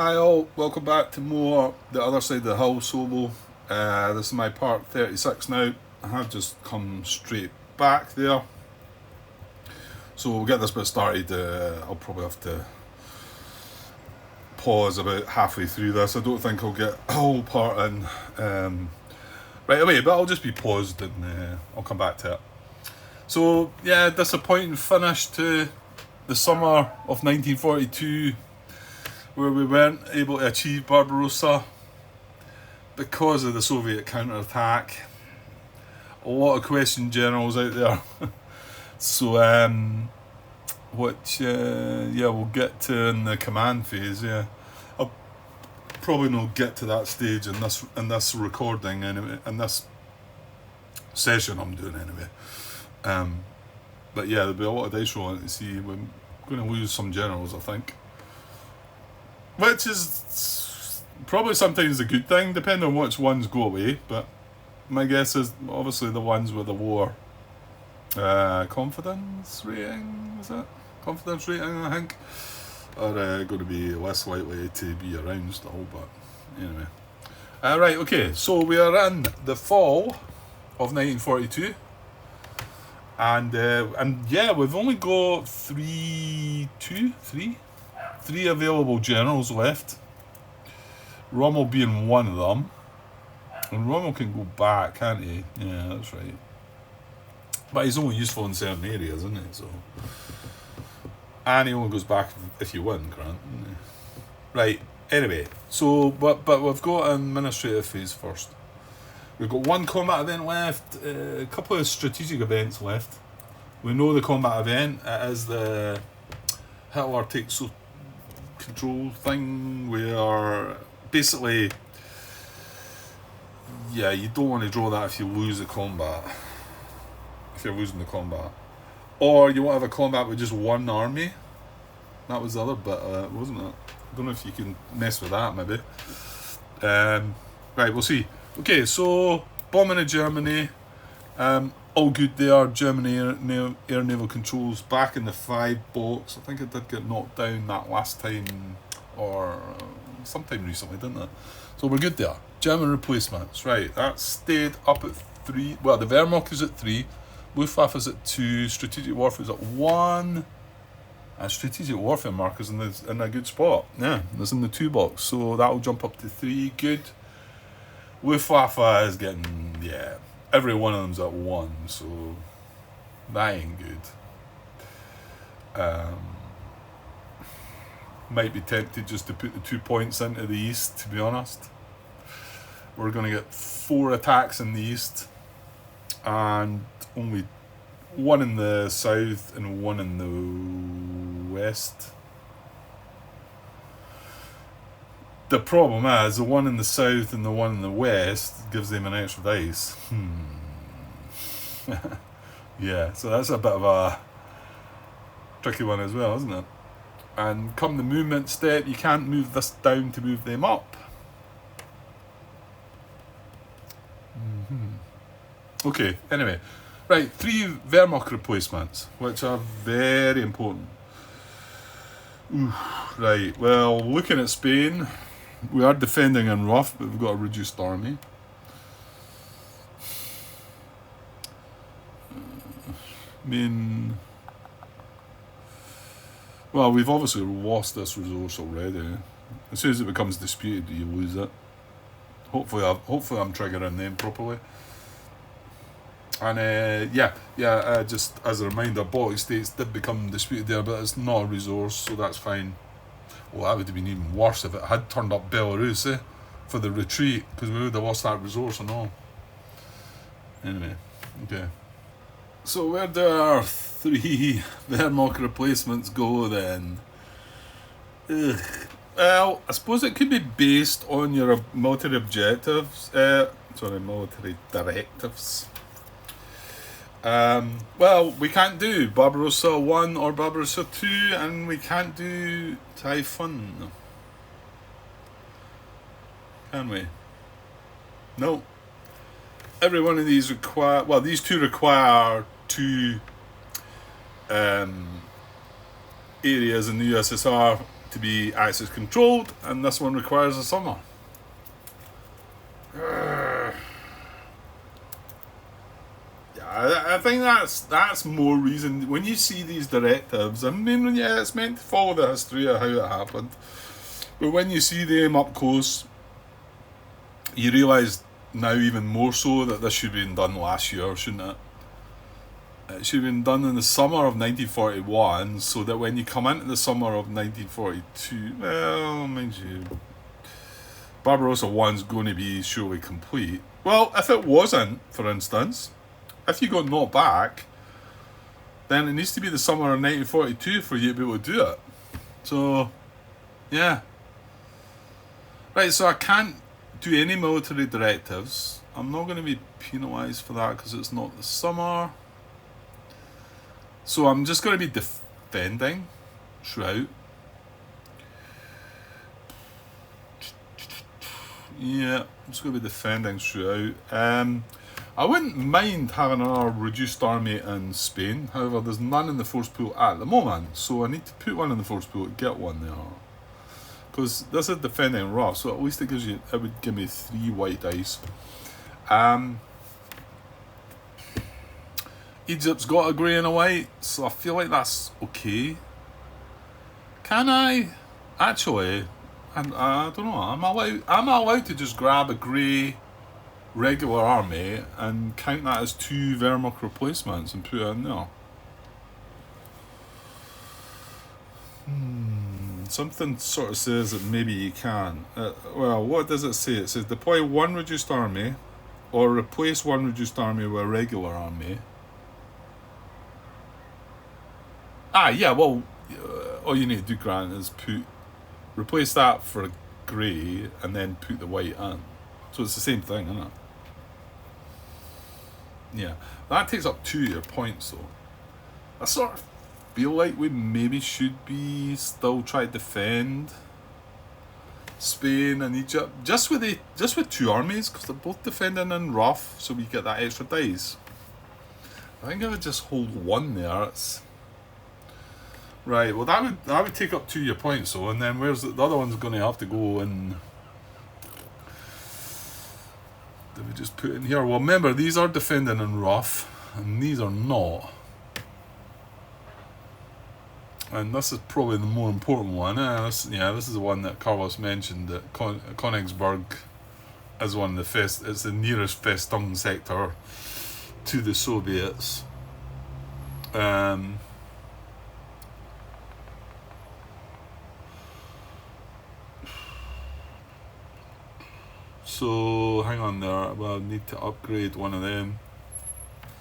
Hi all, welcome back to more The Other Side of the Hill solo. This is my part 36 now. I have just come straight back there. So we'll get this bit started. I'll probably have to pause about halfway through this. I don't think I'll get a whole part in right away, but I'll just be paused and I'll come back to it. So yeah, disappointing finish to the summer of 1942, where we weren't able to achieve Barbarossa because of the Soviet counterattack. A lot of question generals out there. So, which we'll get to in the command phase. Yeah, I'll probably not get to that stage in this recording anyway, in this session I'm doing anyway. But yeah, there'll be a lot of dice rolling to see. We're going to lose some generals, I think. Which is probably sometimes a good thing, depending on which ones go away. But my guess is obviously the ones with the lower confidence rating, is it? Confidence rating, I think, are going to be less likely to be around still. But anyway. Right, okay, so we are in the fall of 1942. And yeah, we've only got three available generals left. Rommel being one of them. And Rommel can go back, can't he? Yeah, that's right. But he's only useful in certain areas, isn't he? So, and he only goes back if you win, Grant. Right, anyway. So, but we've got an administrative phase first. We've got one combat event left, a couple of strategic events left. We know the combat event, it is the Hitler takes control thing, where basically, yeah, you don't want to draw that if you lose the combat. If you're losing the combat. Or you want to have a combat with just one army. That was the other bit, wasn't it? I don't know if you can mess with that, maybe. Right, we'll see. Okay, so bombing of Germany, all good there. Germany air naval controls back in the 5 box. I think it did get knocked down that last time, or sometime recently, didn't it? So we're good there. German replacements, right? That stayed up at 3. Well, the Wehrmacht is at 3, Luftwaffe is at 2, strategic warfare is at 1. And strategic warfare mark is in a good spot. Yeah, it's in the 2 box, so that'll jump up to 3. Good. Luftwaffe is getting, yeah, every one of them's at 1, so that ain't good. Might be tempted just to put the 2 points into the east, to be honest. We're going to get 4 attacks in the east, and only 1 in the south and 1 in the west. The problem is, the one in the south and the one in the west gives them an extra dice. Yeah, so that's a bit of a tricky one as well, isn't it? And come the movement step, you can't move this down to move them up. Okay, anyway. Right, 3 Wehrmacht replacements, which are very important. Right, well, looking at Spain, we are defending in rough, but we've got a reduced army. Well, we've obviously lost this resource already. As soon as it becomes disputed, you lose it. Hopefully I'm triggering them properly. And just as a reminder, Baltic States did become disputed there, but it's not a resource, so that's fine. Well, that would have been even worse if it had turned up Belarus, for the retreat, because we would have lost that resource and all. Anyway, okay. So where do our 3 Wehrmacht replacements go then? Well, I suppose it could be based on your military objectives. Military directives. Well, we can't do Barbarossa 1 or Barbarossa 2, and we can't do Typhon. Can we? No. Every one of these these 2 require 2 areas in the USSR to be access controlled, and this one requires a summer. I think that's more reason when you see these directives. I mean, yeah, it's meant to follow the history of how it happened, but when you see them up close, you realise now even more so that this should have been done last year, shouldn't it? It should have been done in the summer of 1941, so that when you come into the summer of 1942, well, mind you, Barbarossa 1's going to be surely complete. Well, if it wasn't, for instance, if you got knocked back, then it needs to be the summer of 1942 for you to be able to do it. So, yeah. Right, so I can't do any military directives. I'm not going to be penalised for that because it's not the summer. So I'm just going to be defending throughout. Yeah, I'm just going to be defending throughout. I wouldn't mind having a reduced army in Spain. However, there's none in the force pool at the moment, so I need to put one in the force pool to get one there. Because this is defending rough, so at least it would give me 3 white dice. Egypt's got a grey and a white, so I feel like that's okay. Can I? Actually, I don't know. I'm allowed to just grab a grey regular army and count that as 2 Wehrmacht replacements and put it in there. Something sort of says that maybe you can. Well, what does it say? It says deploy 1 reduced army or replace 1 reduced army with a regular army. Yeah, well, all you need to do, Grant, is replace that for a grey and then put the white in. So it's the same thing, isn't it? Yeah, that takes up 2 of your points, though. I sort of feel like we maybe should be still trying to defend Spain and Egypt just with 2 armies, because they're both defending in rough, so we get that extra dice. I think I would just hold 1 there. Right, well that would take up 2 of your points, though, and then where's the other one's going to have to go in? Did we just put in here? Well, remember, these are defending in rough, and these are not. And this is probably the more important one. This is the one that Carlos mentioned, that Königsberg is one of the it's the nearest Festung sector to the Soviets. So hang on there. Well, I need to upgrade one of them.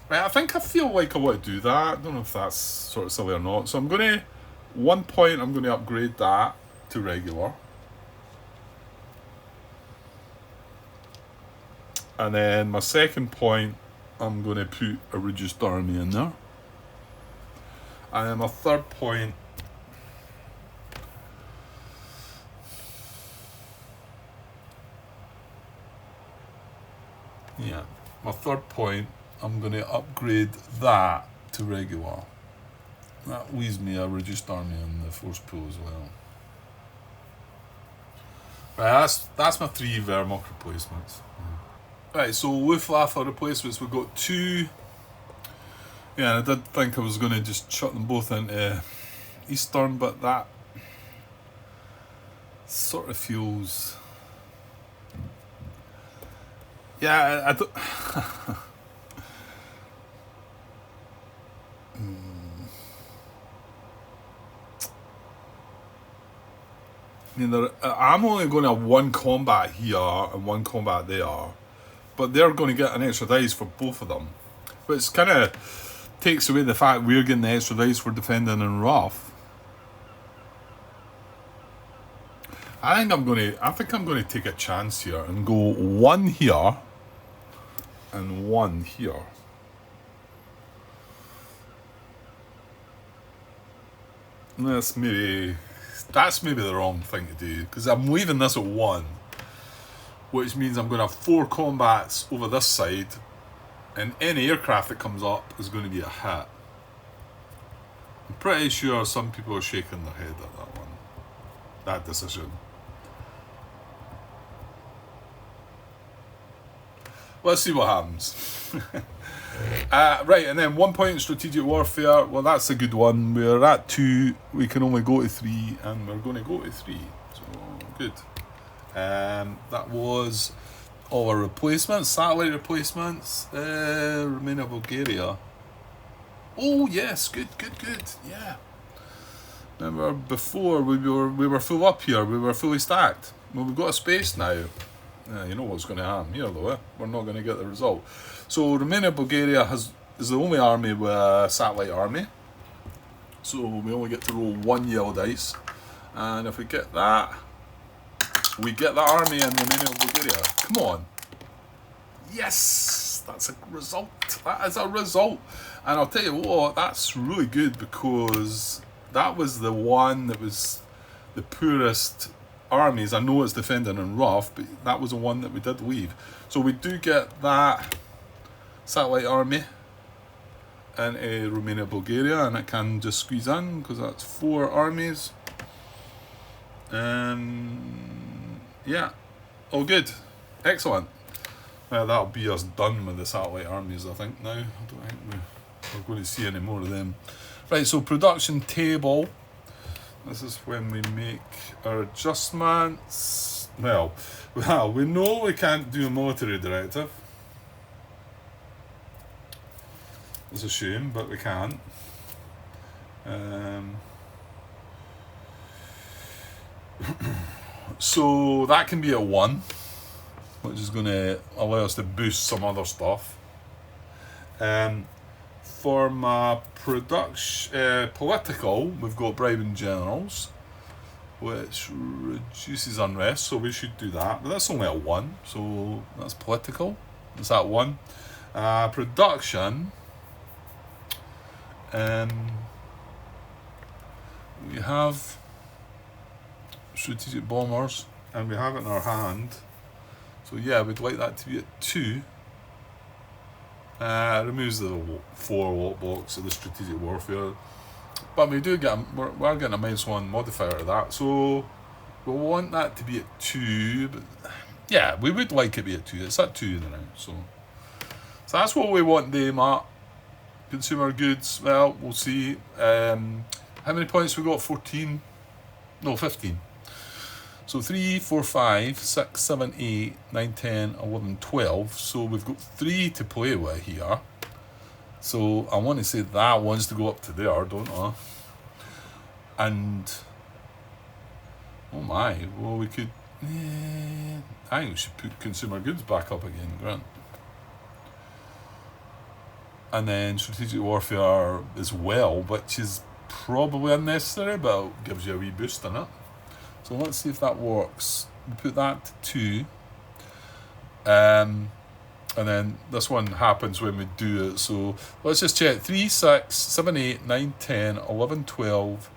Right, I feel like I want to do that. I don't know if that's sort of silly or not. So I'm going to 1 point. I'm going to upgrade that to regular, and then my second point, I'm going to put a reduced army in there, and then my third point. Yeah, my third point, I'm going to upgrade that to regular. That leaves me a reduced army in the force pool as well. Right, that's my 3 Wehrmacht replacements. Right, so Luftwaffe replacements, we've got 2. Yeah, I did think I was going to just chuck them both into Eastern, but that sort of feels... Yeah, I don't... I mean, I'm only going to have 1 combat here and 1 combat there, but they're going to get an extra dice for both of them. But it's kind of takes away the fact we're getting the extra dice for defending in rough. I think I'm going to take a chance here and go 1 here and 1 here. That's maybe the wrong thing to do, because I'm leaving this at 1, which means I'm going to have 4 combats over this side, and any aircraft that comes up is going to be a hit. I'm pretty sure some people are shaking their head at that one. that decision. Let's see what happens. Right, and then 1 point in strategic warfare. Well, that's a good one. We're at 2. We can only go to 3, and we're going to go to 3. So good. That was all our replacements, satellite replacements. Romania, Bulgaria. Oh yes, good. Yeah. Remember before we were full up here. We were fully stacked. Well, we've got a space now. You know what's going to happen here, though. We're not going to get the result. So Romania, Bulgaria is the only army with a satellite army. So we only get to roll 1 yellow dice, and if we get that, we get the army in Romania, Bulgaria. Come on. Yes, that's a result. That is a result. And I'll tell you what, that's really good, because that was the one that was the poorest armies. I know it's defending and rough, but that was the one that we did leave. So we do get that satellite army in Romania, Bulgaria, and it can just squeeze in because that's 4 armies. Yeah, all good, excellent. Well, that'll be us done with the satellite armies, I think. Now I don't think we're going to see any more of them. Right, so production table. This is when we make our adjustments. Well, we know we can't do a military directive. It's a shame, but we can't. So that can be a 1, which is going to allow us to boost some other stuff. For my production political, we've got bribing generals, which reduces unrest, so we should do that. But that's only a 1, so that's political. Is that 1? Production. We have strategic bombers, and we have it in our hand. So yeah, we'd like that to be at 2. Removes the 4 watt box of the strategic warfare, but we do get we're getting a -1 modifier to that, so we want that to be at 2. But yeah, we would like it to be at 2. It's at 2 now, so that's what we want to aim at. Consumer goods, well, we'll see. How many points we got? 14? No, 15. So 3, 4, 5, 6, 7, 8, 9, 10, 11, 12. So we've got 3 to play with here. So I want to say that wants to go up to there, don't I? And oh my, well, we could. I think we should put consumer goods back up again, Grant. And then strategic warfare as well, which is probably unnecessary, but it gives you a wee boost in it. So let's see if that works. We put that to 2. And then this one happens when we do it. So let's just check. 3, 6, 7, 8, 9, 10, 11, 12,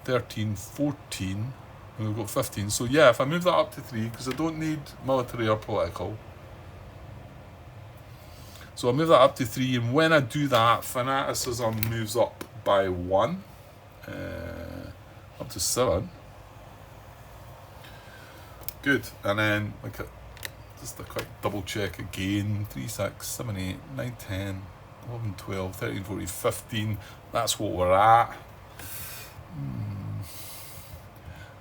13, 14. And we've got 15. So yeah, if I move that up to 3, because I don't need military or political. So I'll move that up to 3. And when I do that, fanaticism moves up by 1. Up to 7. Good, and then just a quick double check again. 3, 6, 7, 8, 9, 10, 11, 12, 13, 14, 15. That's what we're at.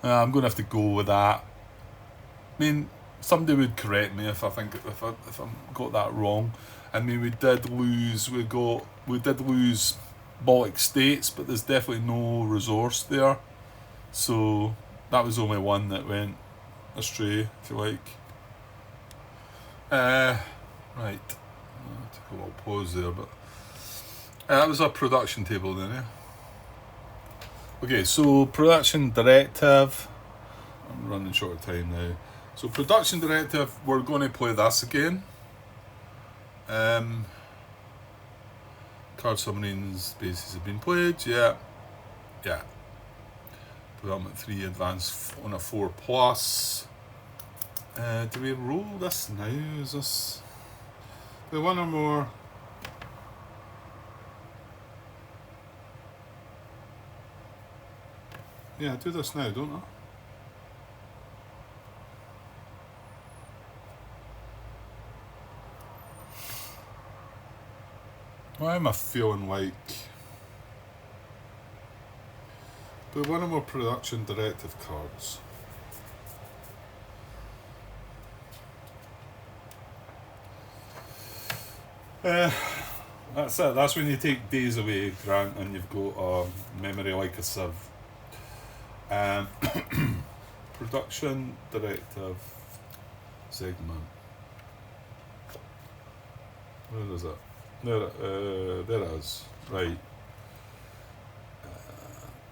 I'm going to have to go with that. I mean, somebody would correct me if I got that wrong. I mean, we did lose Baltic states, but there's definitely no resource there. So that was only one that went astray, if you like. Right. I'll take a little pause there, but that was our production table then, yeah. Okay, so production directive. I'm running short of time now. So production directive, we're going to play this again. Card submarines bases have been played, yeah. Development 3 advance on a 4+. Do we roll this now? Is this the 1 or more? Yeah, I do this now, don't I? Why am I feeling like... But one of more production directive cards. That's it. That's when you take days away, Grant, and you've got a memory like a sieve. Production directive segment. Where is it? There it is. Right.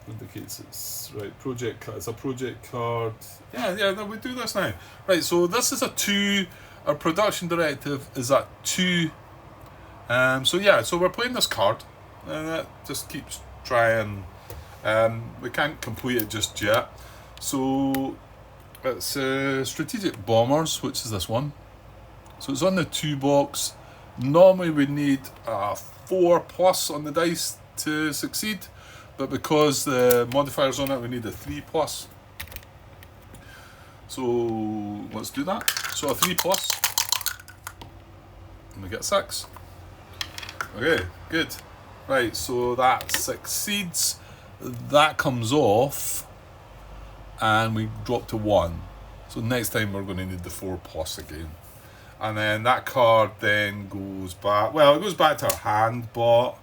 Indicates it's right. Project. It's a project card. Yeah. No, we do this now. Right. So this is a 2. Our production directive is at 2. So we're playing this card, and it just keeps trying. We can't complete it just yet. So it's Strategic Bombers, which is this one. So it's on the 2 box. Normally we need a 4+ on the dice to succeed, but because the modifier's on it, we need a 3+. So let's do that. So a 3+, and we get 6. Okay, good. Right, so that succeeds. That comes off, and we drop to 1. So next time we're going to need the 4+ again. And then that card then goes back. Well, it goes back to our hand, but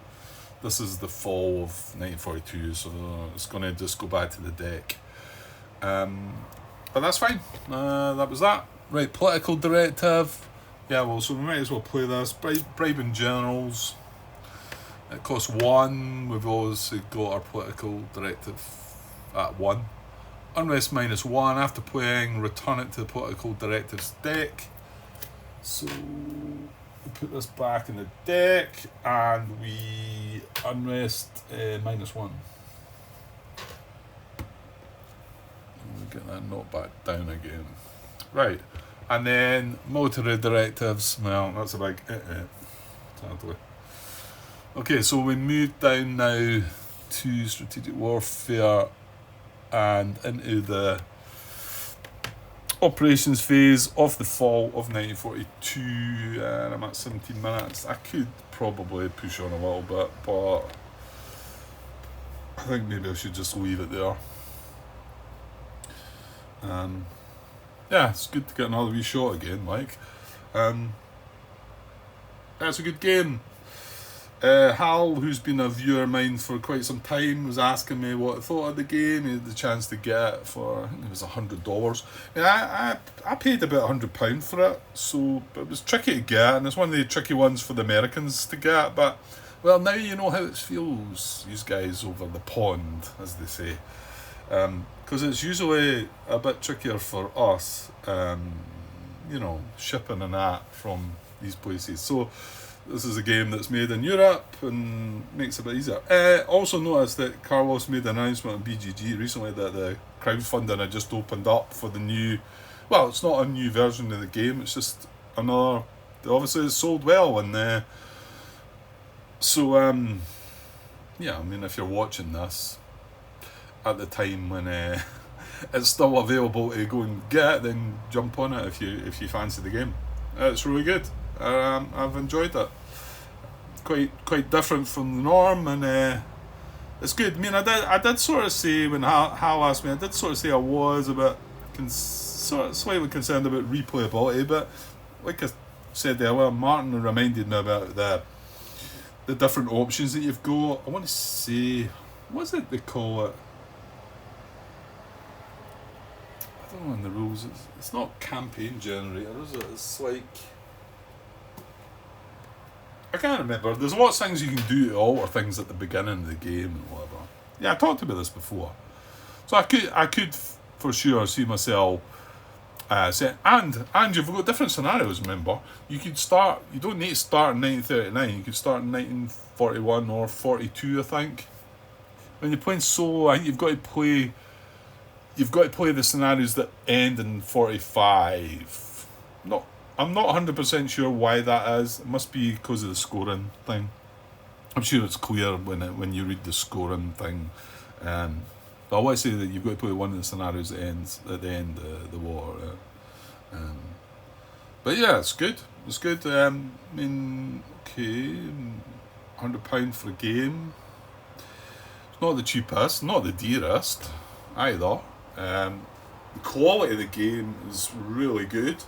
this is the fall of 1942, so it's going to just go back to the deck. But that's fine. That was that. Right, political directive. Yeah, well, so we might as well play this. Bribing generals. It costs 1. We've always got our political directive at 1. Unrest -1. After playing, return it to the political directives deck. So we put this back in the deck, and we unrest -1. We'll get that knocked back down again. Right, and then military directives. Well, that's a big sadly. Okay, so we move down now to strategic warfare and into the operations phase of the fall of 1942, and I'm at 17 minutes. I could probably push on a little bit, but I think maybe I should just leave it there. Yeah, it's good to get another wee shot again, like. That's a good game. Hal, who's been a viewer of mine for quite some time, was asking me what I thought of the game. He had the chance to get it for, I think it was $100. Yeah, I paid about £100 for it, so it was tricky to get, and it's one of the tricky ones for the Americans to get. But well, now you know how it feels, these guys over the pond, as they say, because it's usually a bit trickier for us, shipping and that from these places. So this is a game that's made in Europe and makes it a bit easier. Also noticed that Carlos made an announcement on BGG recently that the crowdfunding had just opened up for the new... Well, it's not a new version of the game, it's just another... Obviously it's sold well, and yeah, I mean, if you're watching this at the time when it's still available to go and get, then jump on it if you fancy the game. It's really good. I've enjoyed it. Quite different from the norm, and it's good. I mean, I did sort of say when Hal asked me, I did sort of say I was a bit slightly concerned about replayability, but like I said there, well, Martin reminded me about the different options that you've got. I want to say, what's it they call it? I don't know in the rules. It's not campaign generator, is it? It's like... I can't remember. There's a lot of things you can do to alter things at the beginning of the game and whatever. Yeah, I talked about this before. So I could for sure see myself saying, and you've got different scenarios, remember. You don't need to start in 1939, you could start in 1941 or 42, I think. When you're playing solo, I think you've got to play the scenarios that end in 45. I'm not 100% sure why that is. It must be because of the scoring thing. I'm sure it's clear when you read the scoring thing. But I want to say that you've got to play one of the scenarios that ends at the end of the war. But yeah, it's good. It's good. I mean, okay. £100 for a game. It's not the cheapest, not the dearest either. The quality of the game is really good.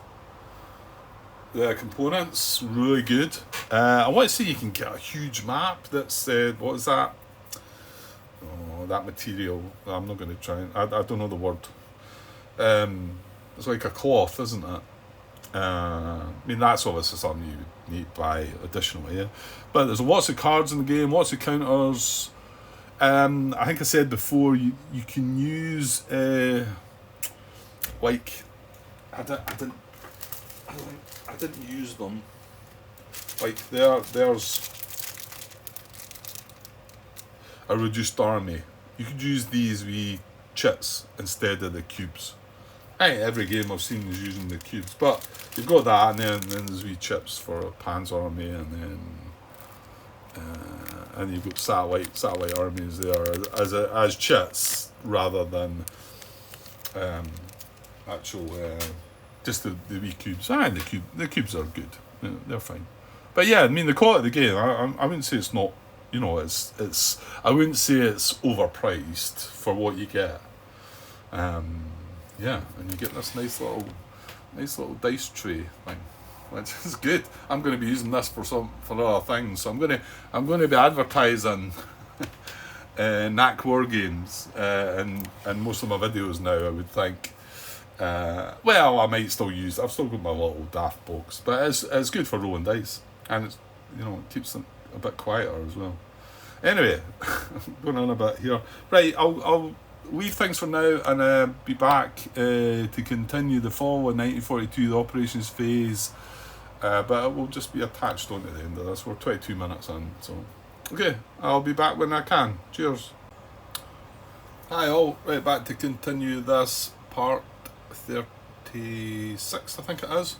The components really good. I want to say you can get a huge map. That's what is that? Oh, that material. I'm not going to try. I don't know the word. It's like a cloth, isn't it? I mean, that's obviously something you need to buy additionally. Yeah, but there's lots of cards in the game, lots of counters. I think I said before you can use like I didn't use them. Like there's a reduced army. You could use these wee chits instead of the cubes. I think every game I've seen is using the cubes, but you've got that, and then there's wee chips for Pan's army, and then and you've got satellite armies there as chits rather than actual just the wee cubes. The cubes are good. Yeah, they're fine. But yeah, I mean the quality of the game. I wouldn't say it's not. You know, it's. I wouldn't say it's overpriced for what you get. Yeah, and you get this nice little dice tray thing, which is good. I'm going to be using this for other things. So I'm going to be advertising NAC War Games and most of my videos now. I would think. Well, I might still use. I've still got my little daft box, but it's good for rolling dice, and it's it keeps them a bit quieter as well. Anyway, going on a bit here. Right, I'll leave things for now and be back to continue the fall in 1942, the operations phase. But it will just be attached on to the end of this. We're 22 minutes in, so okay, I'll be back when I can. Cheers. Hi all, right back to continue this part 36, I think it is.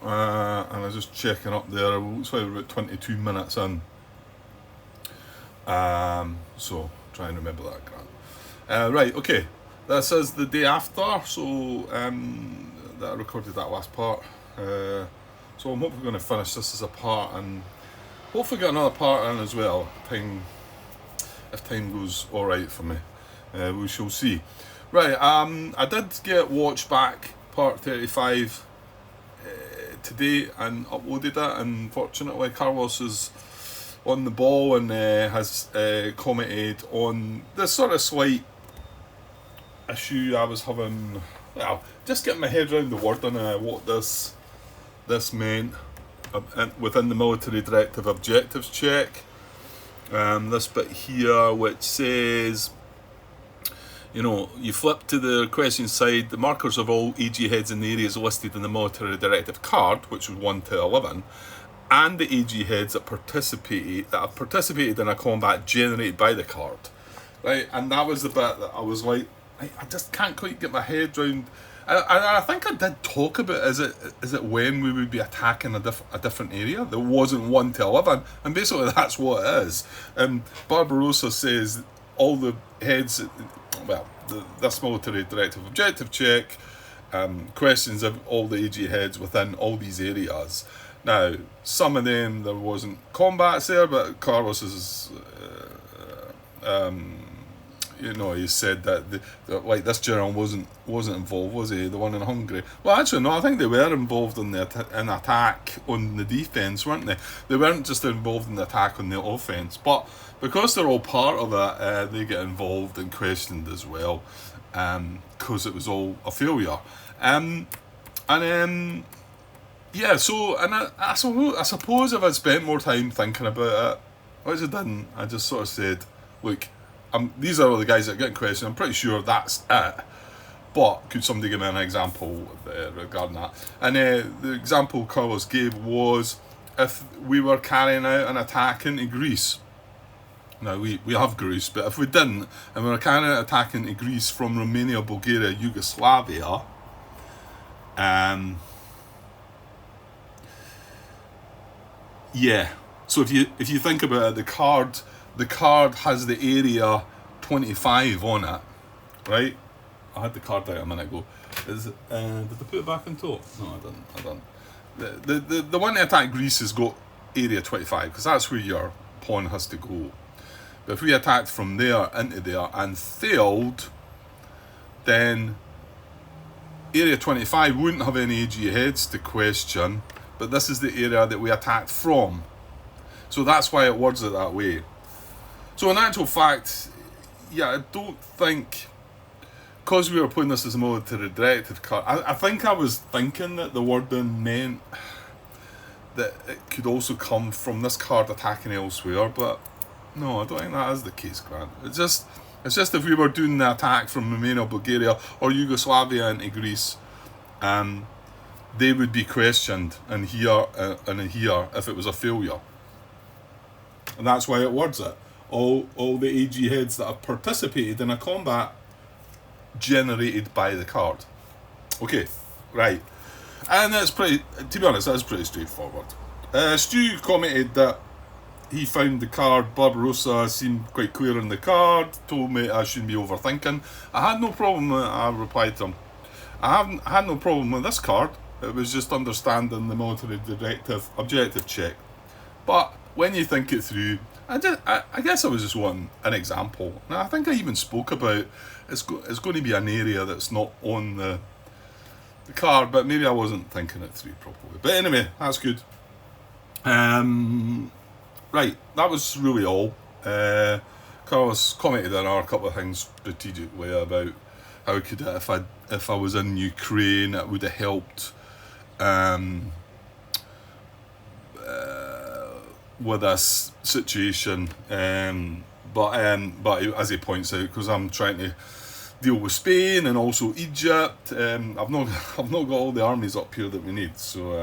And I was just checking up there. Looks like we're about 22 minutes in. So try and remember that, Grant. Right, okay. This is the day after, so that I recorded that last part. So I'm hopefully going to finish this as a part and hopefully get another part in as well. If time goes all right for me, we shall see. Right, I did get Watch Back part 35 today and uploaded it, and fortunately Carlos is on the ball and has commented on this sort of slight issue I was having. Well, just getting my head around the wording and what this meant within the military directive objectives check. This bit here which says, you flip to the question side, the markers of all AG heads in the areas listed in the military directive card, which was 1 to 11, and the AG heads that have participated in a combat generated by the card. Right, and that was the bit that I was like, I just can't quite get my head round. I think I did talk about is it when we would be attacking a different area that wasn't 1 to 11, and basically that's what it is. Barbarossa says all the heads, this military directive objective check questions of all the AG heads within all these areas. Now, some of them there wasn't combats there, but Carlos is, he said that like this general wasn't involved, was he? The one in Hungary. Well, actually, no. I think they were involved in an attack on the defence, weren't they? They weren't just involved in the attack on the offence, but because they're all part of it, they get involved and questioned as well, because it was all a failure. Yeah, so, and I suppose if I'd spent more time thinking about it, which I didn't, I just sort of said, look, these are all the guys that get in question, I'm pretty sure that's it, but could somebody give me an example regarding that? And the example Carlos gave was if we were carrying out an attack into Greece. Now, we have Greece, but if we didn't, and we were carrying out an attack into Greece from Romania, Bulgaria, Yugoslavia, yeah. So if you think about it, the card has the area 25 on it, right? I had the card out a minute ago. Did I put it back on top? No, I didn't. The one to attack Greece has got area 25 because that's where your pawn has to go. But if we attacked from there into there and failed, then area 25 wouldn't have any AG heads to question, but this is the area that we attacked from. So that's why it words it that way. So in actual fact, yeah, I don't think, because we were putting this as a military directive card, I think I was thinking that the wording meant that it could also come from this card attacking elsewhere, but no, I don't think that is the case, Grant. It's just if we were doing the attack from Romania, Bulgaria, or Yugoslavia into Greece, they would be questioned in here and in here if it was a failure. And that's why it words it. All the AG heads that have participated in a combat generated by the card. Okay, right. And that's pretty, to be honest, that's pretty straightforward. Stu commented that he found the card Barbarossa seemed quite clear in the card, told me I shouldn't be overthinking. I had no problem, I replied to him. I had no problem with this card, it was just understanding the military directive objective check. But when you think it through, I guess I was just wanting an example. Now, I think I even spoke about it's going to be an area that's not on the card, but maybe I wasn't thinking it through properly. But anyway, that's good. Right, that was really all. Carlos commented on a couple of things strategically about how could if I was in Ukraine, it would have helped with this situation. But as he points out, because I'm trying to deal with Spain and also Egypt, I've not got all the armies up here that we need. So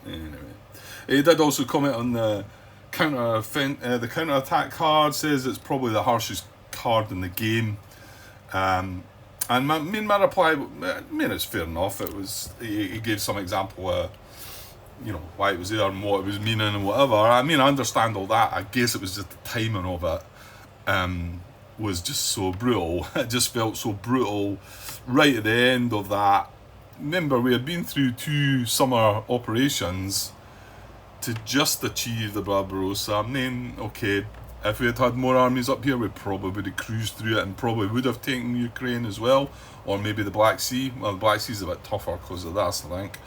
anyway, he did also comment on the counter attack card. Says it's probably the harshest card in the game. And my reply, it's fair enough. It was he gave some example of why it was there and what it was meaning and whatever. I understand all that. I guess it was just the timing of it was just so brutal. It just felt so brutal right at the end of that. Remember, we had been through 2 summer operations to just achieve the Barbarossa. Okay, if we had had more armies up here, we probably would have cruised through it and probably would have taken Ukraine as well, or maybe the Black Sea. Well, the Black Sea is a bit tougher because of this, I think.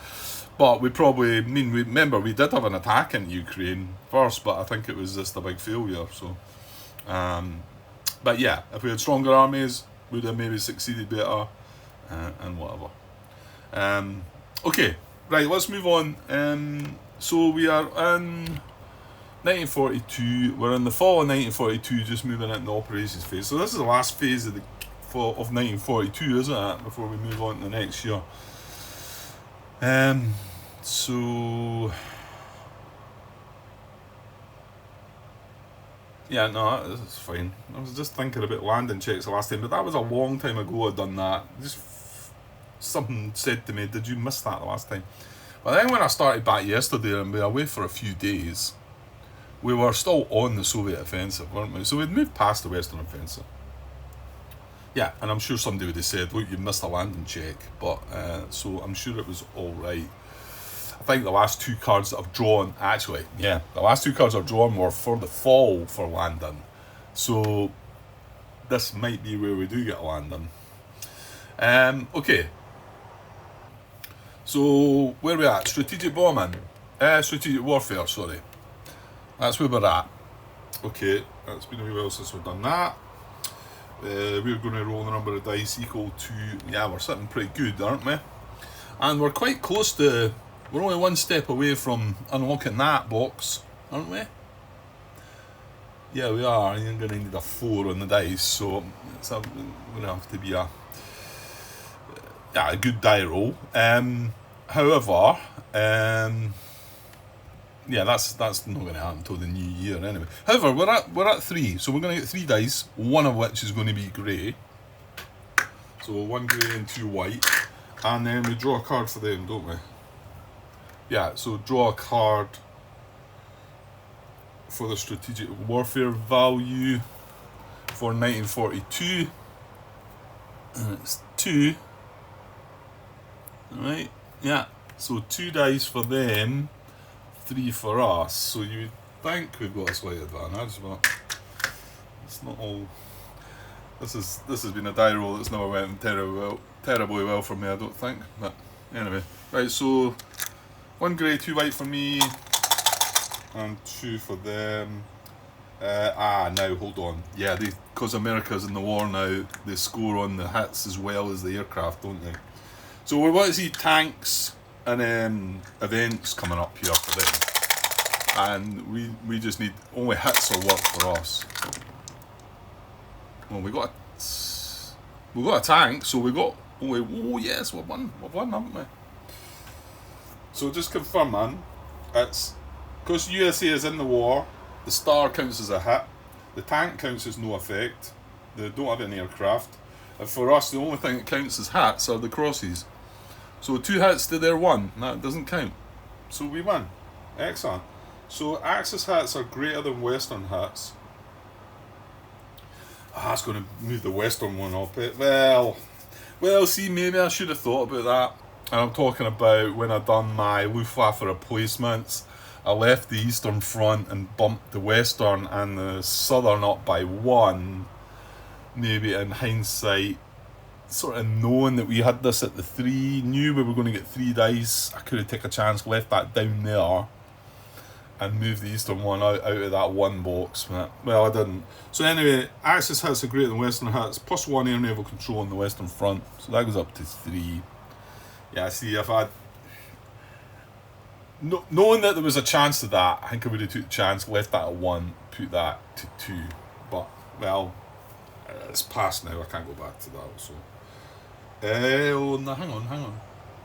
But we probably, remember, we did have an attack in Ukraine first, but I think it was just a big failure. So, but yeah, if we had stronger armies, we'd have maybe succeeded better, and whatever. Okay, right, let's move on. So we are in 1942. We're in the fall of 1942, just moving into the operations phase. So this is the last phase of 1942, isn't it? Before we move on to the next year. So yeah, no, that's fine. I was just thinking about landing checks the last time, but that was a long time ago I'd done that. Just something said to me, did you miss that the last time? But then when I started back yesterday and we were away for a few days, we were still on the Soviet offensive, weren't we? So we'd moved past the Western offensive. Yeah, and I'm sure somebody would have said, look, you missed a landing check, but so I'm sure it was all right. I think the last 2 cards that I've drawn, the last 2 cards I've drawn were for the fall for landing. So this might be where we do get a landing. Okay. So where are we at? Strategic bombing. Strategic warfare, sorry. That's where we're at. Okay, it's been a wee while since we've done that. We're going to roll the number of dice equal to, we're sitting pretty good, aren't we? And we're quite close to, we're only 1 step away from unlocking that box, aren't we? Yeah, we are. You're going to need a 4 on the dice, so it's going to have to be a good die roll. However, that's not going to happen until the new year anyway. However, we're at 3, so we're going to get 3 dice, 1 of which is going to be grey. So 1 grey and 2 white, and then we draw a card for them, don't we? Yeah, so draw a card for the strategic warfare value for 1942, and it's 2. Alright, yeah, so 2 dice for them, 3 for us. So you think we've got a slight advantage, but it's not all. This has been a die roll that's never went terribly well for me, I don't think. But anyway, right. So 1 grey, 2 white for me, and 2 for them. Now hold on. Yeah, because America's in the war now, they score on the hits as well as the aircraft, don't they? So we want to see tanks and events coming up here for them, and we just need only hits will work for us. Well, we got a tank, so we got only. Oh yes, we've won, haven't we? So just confirm, man. It's because USA is in the war. The star counts as a hit. The tank counts as no effect. They don't have any aircraft. And for us, the only thing that counts as hits are the crosses. So 2 hits to their 1. That doesn't count. So we win. Excellent. So Axis hits are greater than Western hits. It's going to move the Western one up. Well, see, maybe I should have thought about that. And I'm talking about when I done my Luftwaffe replacements. I left the Eastern Front and bumped the Western and the Southern up by 1. Maybe in hindsight, sort of knowing that we had this at the 3, knew we were going to get 3 dice. I could have taken a chance, left that down there, and moved the Eastern one out of that 1 box. Well, I didn't. So anyway, Axis hits are greater than Western hits, plus 1 air naval control on the Western Front. So that goes up to 3. Yeah, see, if I'd knowing that there was a chance of that, I think I would have took the chance, left that at 1, put that to 2. But, well, it's past now, I can't go back to that. So, no, hang on.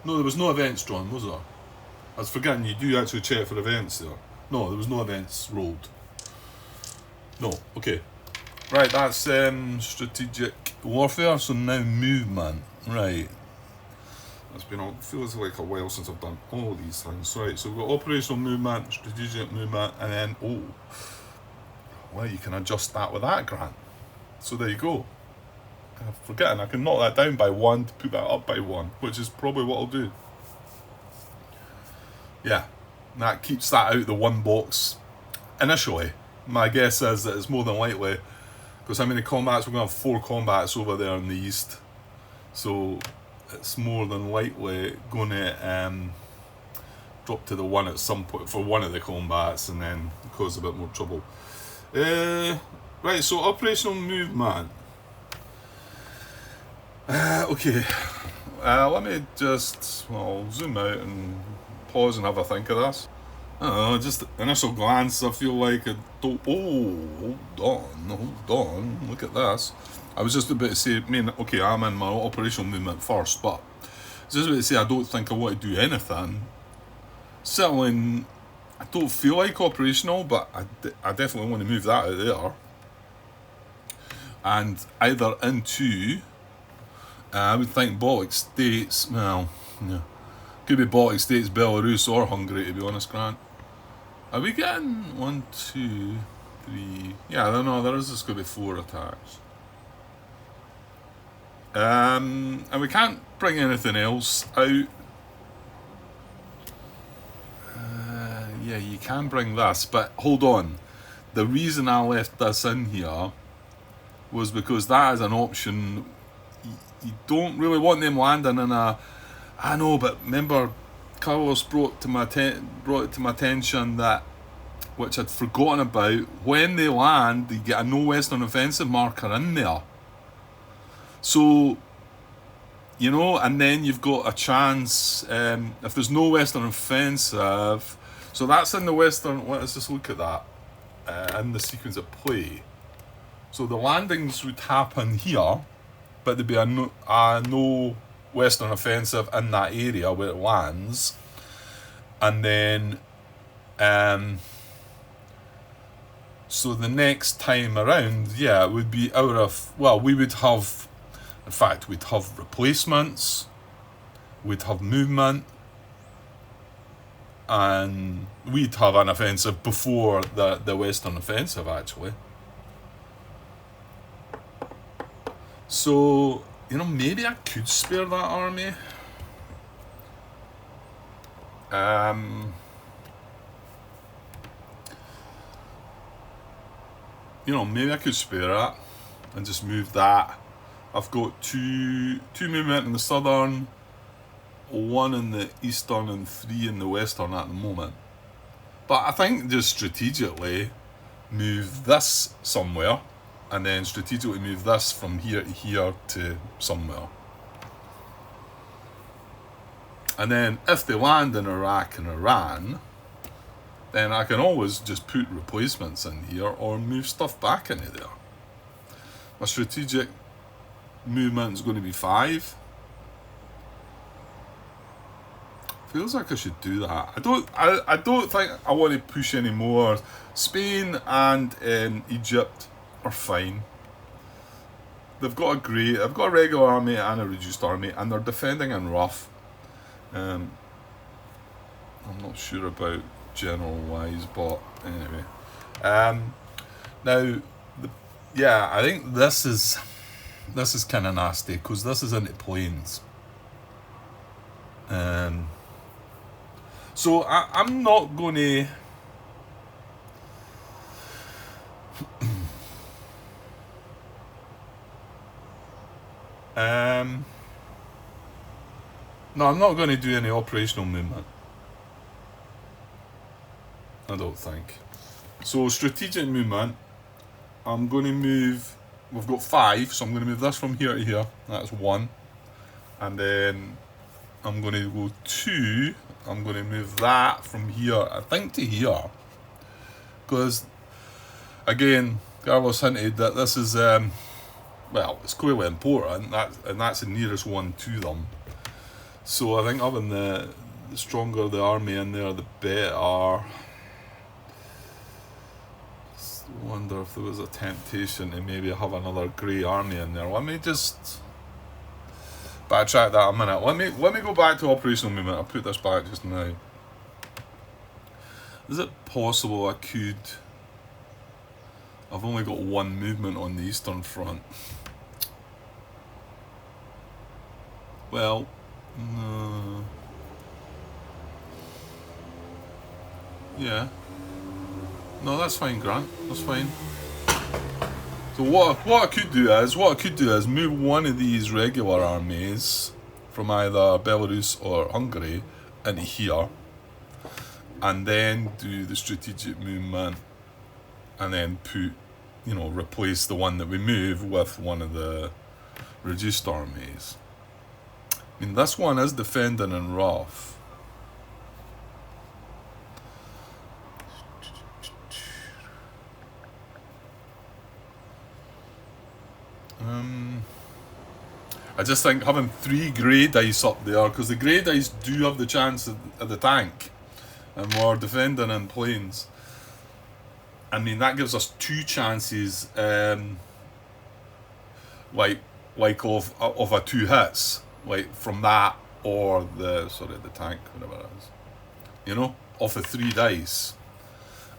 No, there was no events drawn, was there? I was forgetting you do actually check for events there. No, there was no events rolled. No, okay. Right, that's strategic warfare, so now movement. Right. It's been feels like a while since I've done all these things. Right, so we've got operational movement, strategic movement, and then well, you can adjust that with that, Grant. So there you go. I'm forgetting I can knock that down by 1 to put that up by 1, which is probably what I'll do. Yeah, that keeps that out of the 1 box initially. My guess is that it's more than likely, because how many combats? We're going to have 4 combats over there in the east. So it's more than likely going to drop to the 1 at some point for 1 of the combats and then cause a bit more trouble. Right, so operational movement. Okay, let me just zoom out and pause and have a think of this. I don't know, just initial glance, I feel like hold on, look at this. I was just about to say, okay, I'm in my operational movement first, but I was just about to say I don't think I want to do anything. Certainly, I don't feel like operational, but I definitely want to move that out there. And either into, I would think Baltic States, could be Baltic States, Belarus, or Hungary, to be honest, Grant. Are we getting 1, 2, 3? Yeah, I don't know, there is just going to be 4 attacks. And we can't bring anything else out. Yeah, you can bring this, but hold on. The reason I left this in here was because that is an option. You don't really want them landing in a. I know, but remember, Carlos brought it to my attention that, which I'd forgotten about, when they land, they get a no Western offensive marker in there. So, and then you've got a chance, if there's no Western offensive, so that's in the Western, let's just look at that, in the sequence of play. So the landings would happen here, but there'd be a no Western offensive in that area where it lands. And then, so the next time around, it would be we would have, in fact, we'd have replacements, we'd have movement, and we'd have an offensive before the Western offensive, actually. So, maybe I could spare that army. maybe I could spare it and just move that. I've got two movement in the southern, one in the eastern, and 3 in the western at the moment. But I think just strategically move this somewhere, and then strategically move this from here to here to somewhere. And then if they land in Iraq and Iran, then I can always just put replacements in here or move stuff back into there. My strategic movement is going to be 5. Feels like I should do that. I don't think I want to push any more. Spain and Egypt are fine. They've got a regular army and a reduced army, and they're defending in rough. I'm not sure about general wise, but anyway. Now, I think this is kind of nasty because this is into planes. So I'm not going to. No, I'm not going to do any operational movement. I don't think. So strategic movement, I'm going to move. We've got 5, so I'm going to move this from here to here. That's 1, and then I'm going to go 2. I'm going to move that from here, I think, to here, because again, Carlos hinted that this is it's clearly important. That's the nearest one to them. So I think having the stronger the army in there, the better. I wonder if there was a temptation to maybe have another grey army in there. Let me just backtrack that a minute. Let me go back to operational movement. I'll put this back just now. Is it possible I could? I've only got 1 movement on the Eastern Front. Well, no. Yeah. No, that's fine, Grant. That's fine. So what I could do is move one of these regular armies from either Belarus or Hungary into here, and then do the strategic movement, and then put, replace the one that we move with one of the reduced armies. I mean, this one is defending in rough. I just think having 3 grey dice up there, because the grey dice do have the chance of the tank, and we're defending in planes. I mean, that gives us 2 chances, like of a 2 hits, like from that or the tank, whatever it is. Off the 3 dice.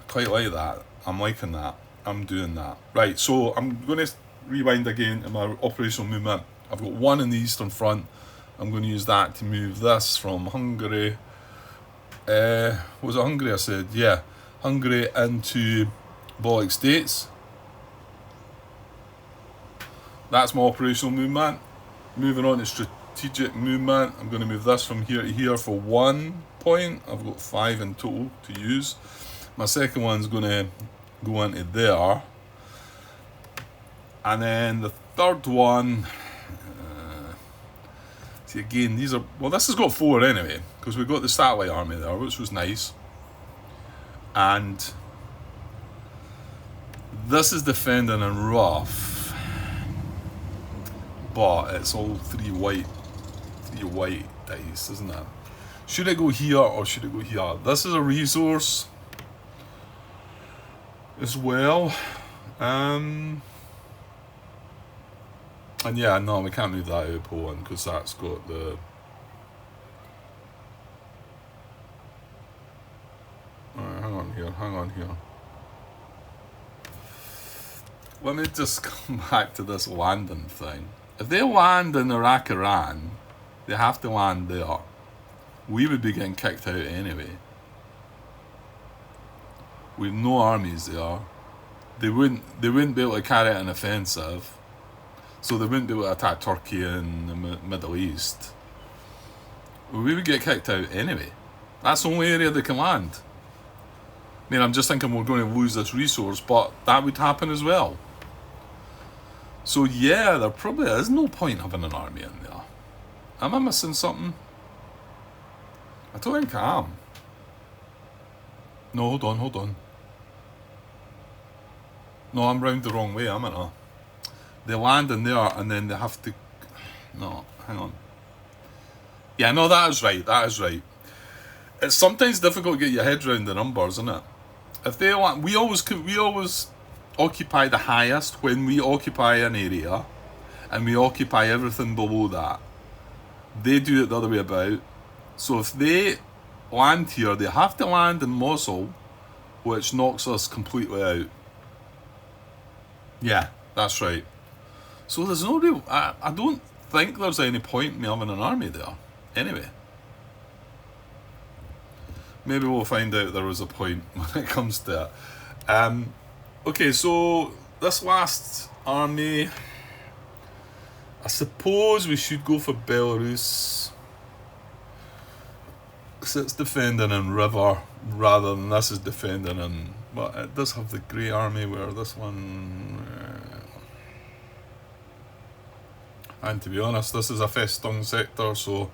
I quite like that. I'm liking that. I'm doing that. Right, so I'm going to rewind again in my operational movement. I've got 1 in the Eastern Front. I'm going to use that to move this from Hungary. Was it Hungary I said? Yeah. Hungary into Baltic States. That's my operational movement. Moving on to strategic movement. I'm going to move this from here to here for 1 point. I've got 5 in total to use. My second one's going to go into there. And then the third one, see again, this has got 4 anyway, because we've got the satellite army there, which was nice. And this is defending in rough, but it's all 3 white dice, isn't it? Should I go here or should I go here? This is a resource as well. And yeah, no, we can't move that out of Poland because that's got the... Alright, hang on here. Let me just come back to this landing thing. If they land in Iraq, Iran, they have to land there. We would be getting kicked out anyway. We've no armies there. they wouldn't be able to carry out an offensive, so they wouldn't be able to attack Turkey in the Middle East. We would get kicked out anyway. That's the only area they can land. I mean, I'm just thinking we're going to lose this resource, but that would happen as well. So yeah, there probably is no point having an army in there. Am I missing something? I don't think I am. No, hold on. No, I'm round the wrong way, am I not? They land in there and then they have to... No, hang on. Yeah, no, that is right. It's sometimes difficult to get your head around the numbers, isn't it? If they land... We always occupy the highest when we occupy an area, and we occupy everything below that. They do it the other way about. So if they land here, they have to land in Mosul, which knocks us completely out. Yeah, that's right. So there's no real... I don't think there's any point in me having an army there. Anyway. Maybe we'll find out there was a point when it comes to it. Okay, so this last army... I suppose we should go for Belarus. Because it's defending in river rather than this is defending in... But it does have the Grey Army where this one... And to be honest, this is a Festung sector, so...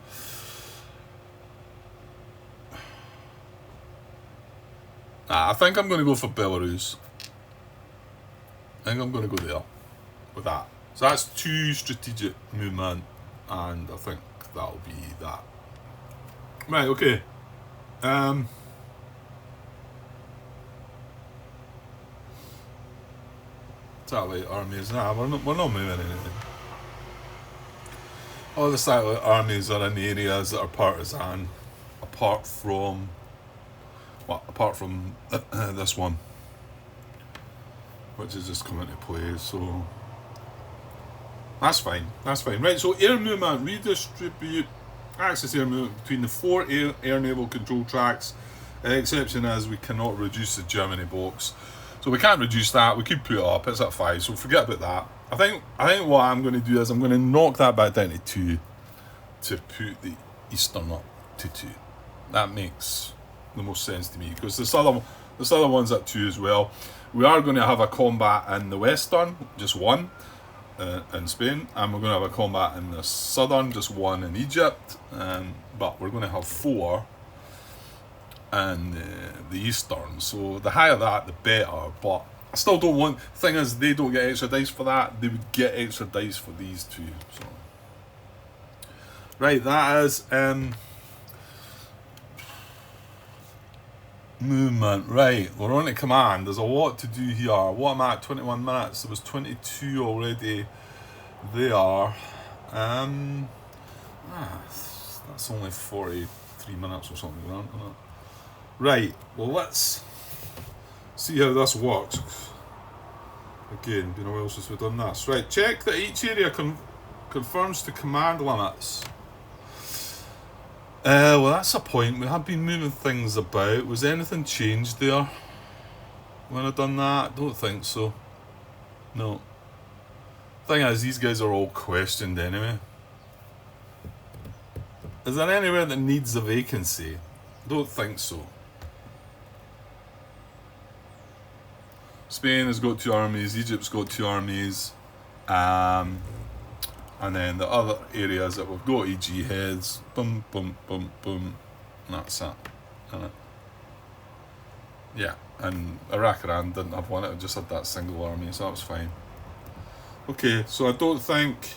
I think I'm going to go for Belarus. I think I'm going to go there with that. So that's 2 strategic movement, and I think that'll be that. Right, okay. Satellite armies. Nah, we're not moving anything. All the satellite armies are in areas that are partisan, apart from this one, which has just come into play, so that's fine. Right, so air movement, redistribute access air movement between the 4 air naval control tracks. The exception is we cannot reduce the Germany box. So we can't reduce that, we could put it up, it's at 5, so forget about that. I think what I'm going to do is I'm going to knock that back down to 2 to put the Eastern up to 2. That makes the most sense to me, because this other one's at 2 as well. We are going to have a combat in the Western, just 1 in Spain, and we're going to have a combat in the Southern, just 1 in Egypt, but we're going to have 4 in the Eastern. So the higher that, the better, but I still don't want... The thing is, they don't get extra dice for that, they would get extra dice for these 2. So right, that is movement. Right, we're on to command. There's a lot to do here. What am I at? 21 minutes. There was 22 already there. That's only 43 minutes or something, isn't it? Right, well, let's see how this works. Again, been a while since we've done this. Right, check that each area confirms to command limits. Well, that's a point. We have been moving things about. Was anything changed there when I've done that? I don't think so. No. Thing is, these guys are all questioned anyway. Is there anywhere that needs a vacancy? Don't think so. Spain has got 2 armies, Egypt's got 2 armies, and then the other areas that we've got EG heads, boom, boom, boom, boom, and that's it, isn't it? Yeah, and Iraq-Iran didn't have one, it just had that single army, so that was fine. Okay, so I don't think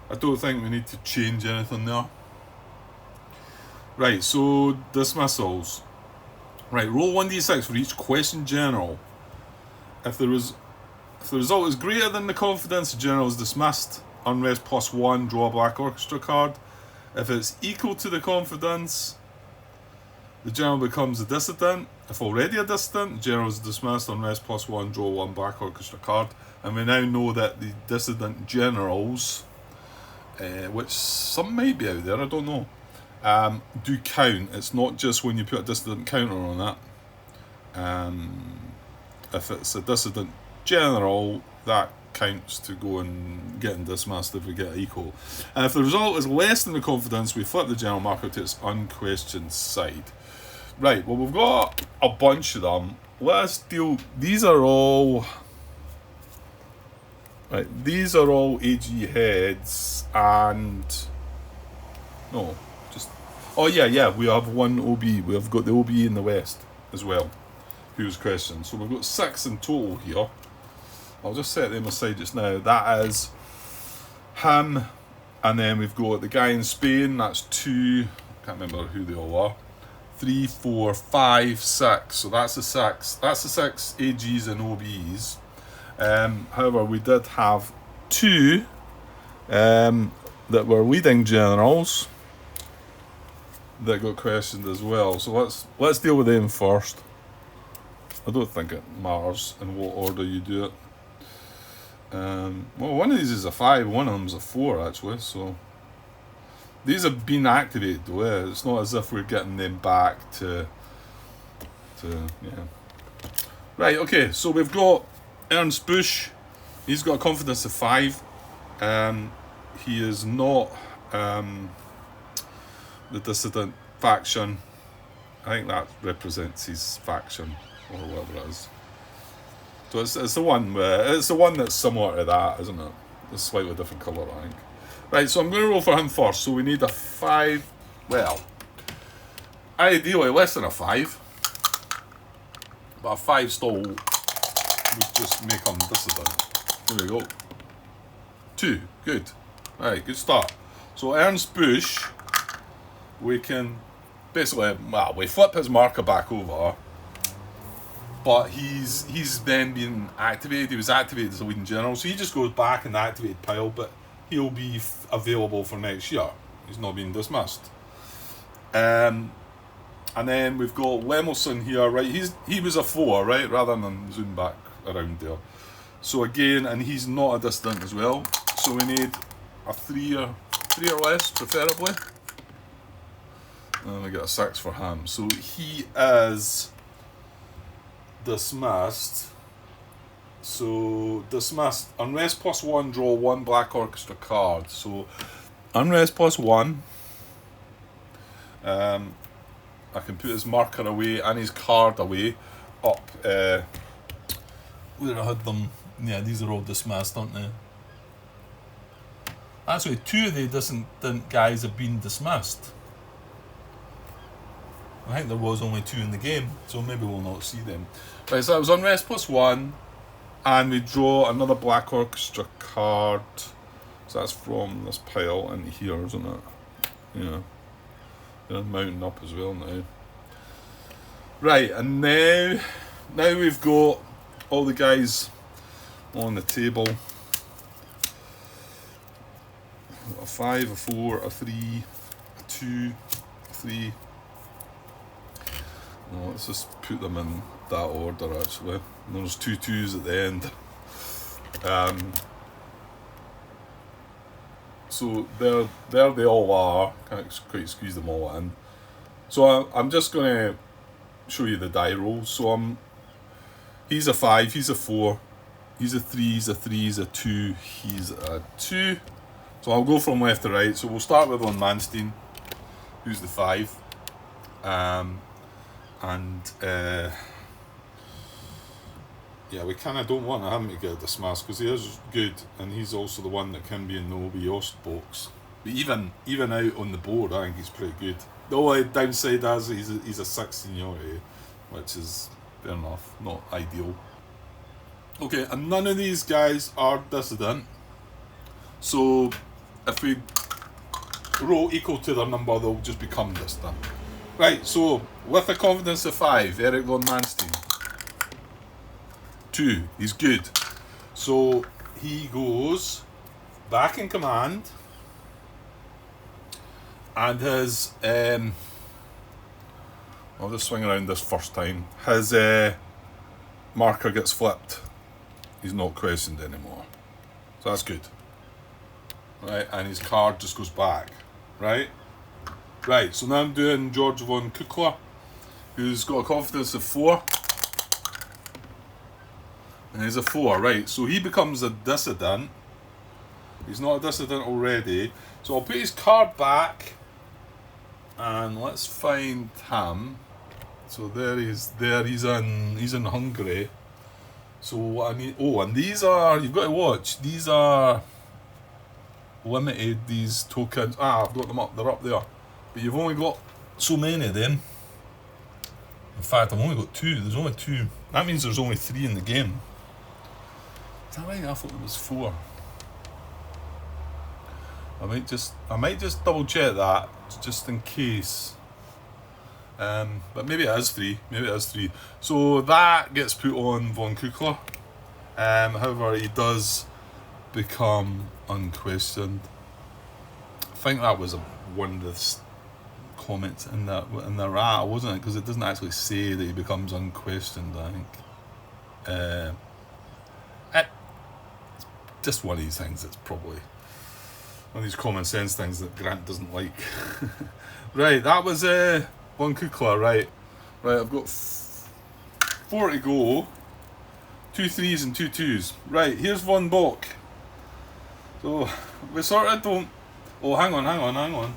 we need to change anything there. Right, so dismissals. Right, roll 1d6 for each question general. If the result is greater than the confidence, the general is dismissed. Unrest +1, draw a black orchestra card. If it's equal to the confidence, the general becomes a dissident. If already a dissident, the general is dismissed. Unrest +1, draw 1 black orchestra card. And we now know that the dissident generals, which some might be out there, I don't know, do count. It's not just when you put a dissident counter on it. if it's a dissident general, that counts to go and getting dismissed if we get equal. And if the result is less than the confidence, we flip the general marker to its unquestioned side. Right, well, we've got a bunch of them. Let's deal. These are all. Right, these are all AG heads, and no, just yeah. We have one OB. We have got the OB in the West as well, who's questioned. So we've got 6 in total here. I'll just set them aside just now. That is him, and then we've got the guy in Spain. That's 2. Can't remember who they all are. 3, 4, 5, 6. So that's the 6. That's the 6 AGs and OBs. However, we did have 2 that were leading generals that got questioned as well. So let's deal with them first. I don't think it matters in what order you do it. Well, one of these is a 5, one of them's a 4 actually. So these have been activated though. Yeah? It's not as if we're getting them back to yeah. Right. Okay. So we've got Ernst Busch. He's got a confidence of 5. He is not the dissident faction. I think that represents his faction or whatever it is. So it's the one that's similar to that, isn't it? It's slightly different colour, I think. Right, so I'm going to roll for him first. So we need a 5. Well, ideally less than a 5, but a 5 still would just make him dissident. There we go. 2, good. Right, good start. So Ernst Busch, we can basically, well, we flip his marker back over, but he's then been activated. He was activated as a leading general, so he just goes back in the activated pile, but he'll be available for next year. He's not being dismissed. And then we've got Lemelson here, right? He was a 4, right? Rather than zoom back around there. So again, and he's not a dissident as well. So we need a 3 or less, preferably. And we get a 6 for him. So he is dismissed. So dismissed. Unrest +1, draw 1 Black Orchestra card. So unrest +1. I can put his marker away and his card away up where I had them. Yeah, these are all dismissed, aren't they? Actually, 2 of the dissident guys have been dismissed. I think there was only 2 in the game, so maybe we'll not see them. Right, so that was unrest +1, and we draw another Black Orchestra card. So that's from this pile into here, isn't it? Yeah. They're mounting up as well now. Right, and now we've got all the guys on the table. A 5, a 4, a 3, a 2, a 3. No, let's just put them in that order actually. And there's 2 2s at the end. So there they all are. Can't quite squeeze them all in. So I'm just going to show you the die rolls. So he's a 5, he's a 4, he's a 3, he's a 3, he's a 2, he's a 2. So I'll go from left to right. So we'll start with on Manstein, who's the 5. Yeah, we kind of don't want him to get dismissed because he is good, and he's also the one that can be in the OB box. But even out on the board, I think he's pretty good. The only downside is he's a 6 seniority, which is fair enough, not ideal. Okay, and none of these guys are dissident. So if we roll equal to their number, they'll just become dissident. Right, so with a confidence of 5, Eric von Manstein. 2, he's good. So he goes back in command, and his I'll just swing around this first time. His marker gets flipped. He's not questioned anymore. So that's good. Right, and his card just goes back. Right? Right, so now I'm doing George von Kukla, who's got a confidence of 4. And he's a 4, right? So he becomes a dissident. He's not a dissident already. So I'll put his card back. And let's find him. So there he's in Hungary. So what I need, and these are, you've got to watch, these are limited, these tokens. I've got them up, they're up there. But you've only got so many of them. In fact, I've only got 2, there's only 2. That means there's only 3 in the game. Is that right? I thought there was 4. I might just double check that, just in case. But maybe it is 3. So that gets put on Von Kukla. However, he does become unquestioned. I think that was one of the comments in the rat, wasn't it? Because it doesn't actually say that he becomes unquestioned. I think. It's just one of these things that's probably one of these common sense things that Grant doesn't like. Right, that was Von Kukla, right, I've got 4 to go. 2 3s and 2 2s. Right, here's Von Bock. So, we sort of don't... Oh, hang on.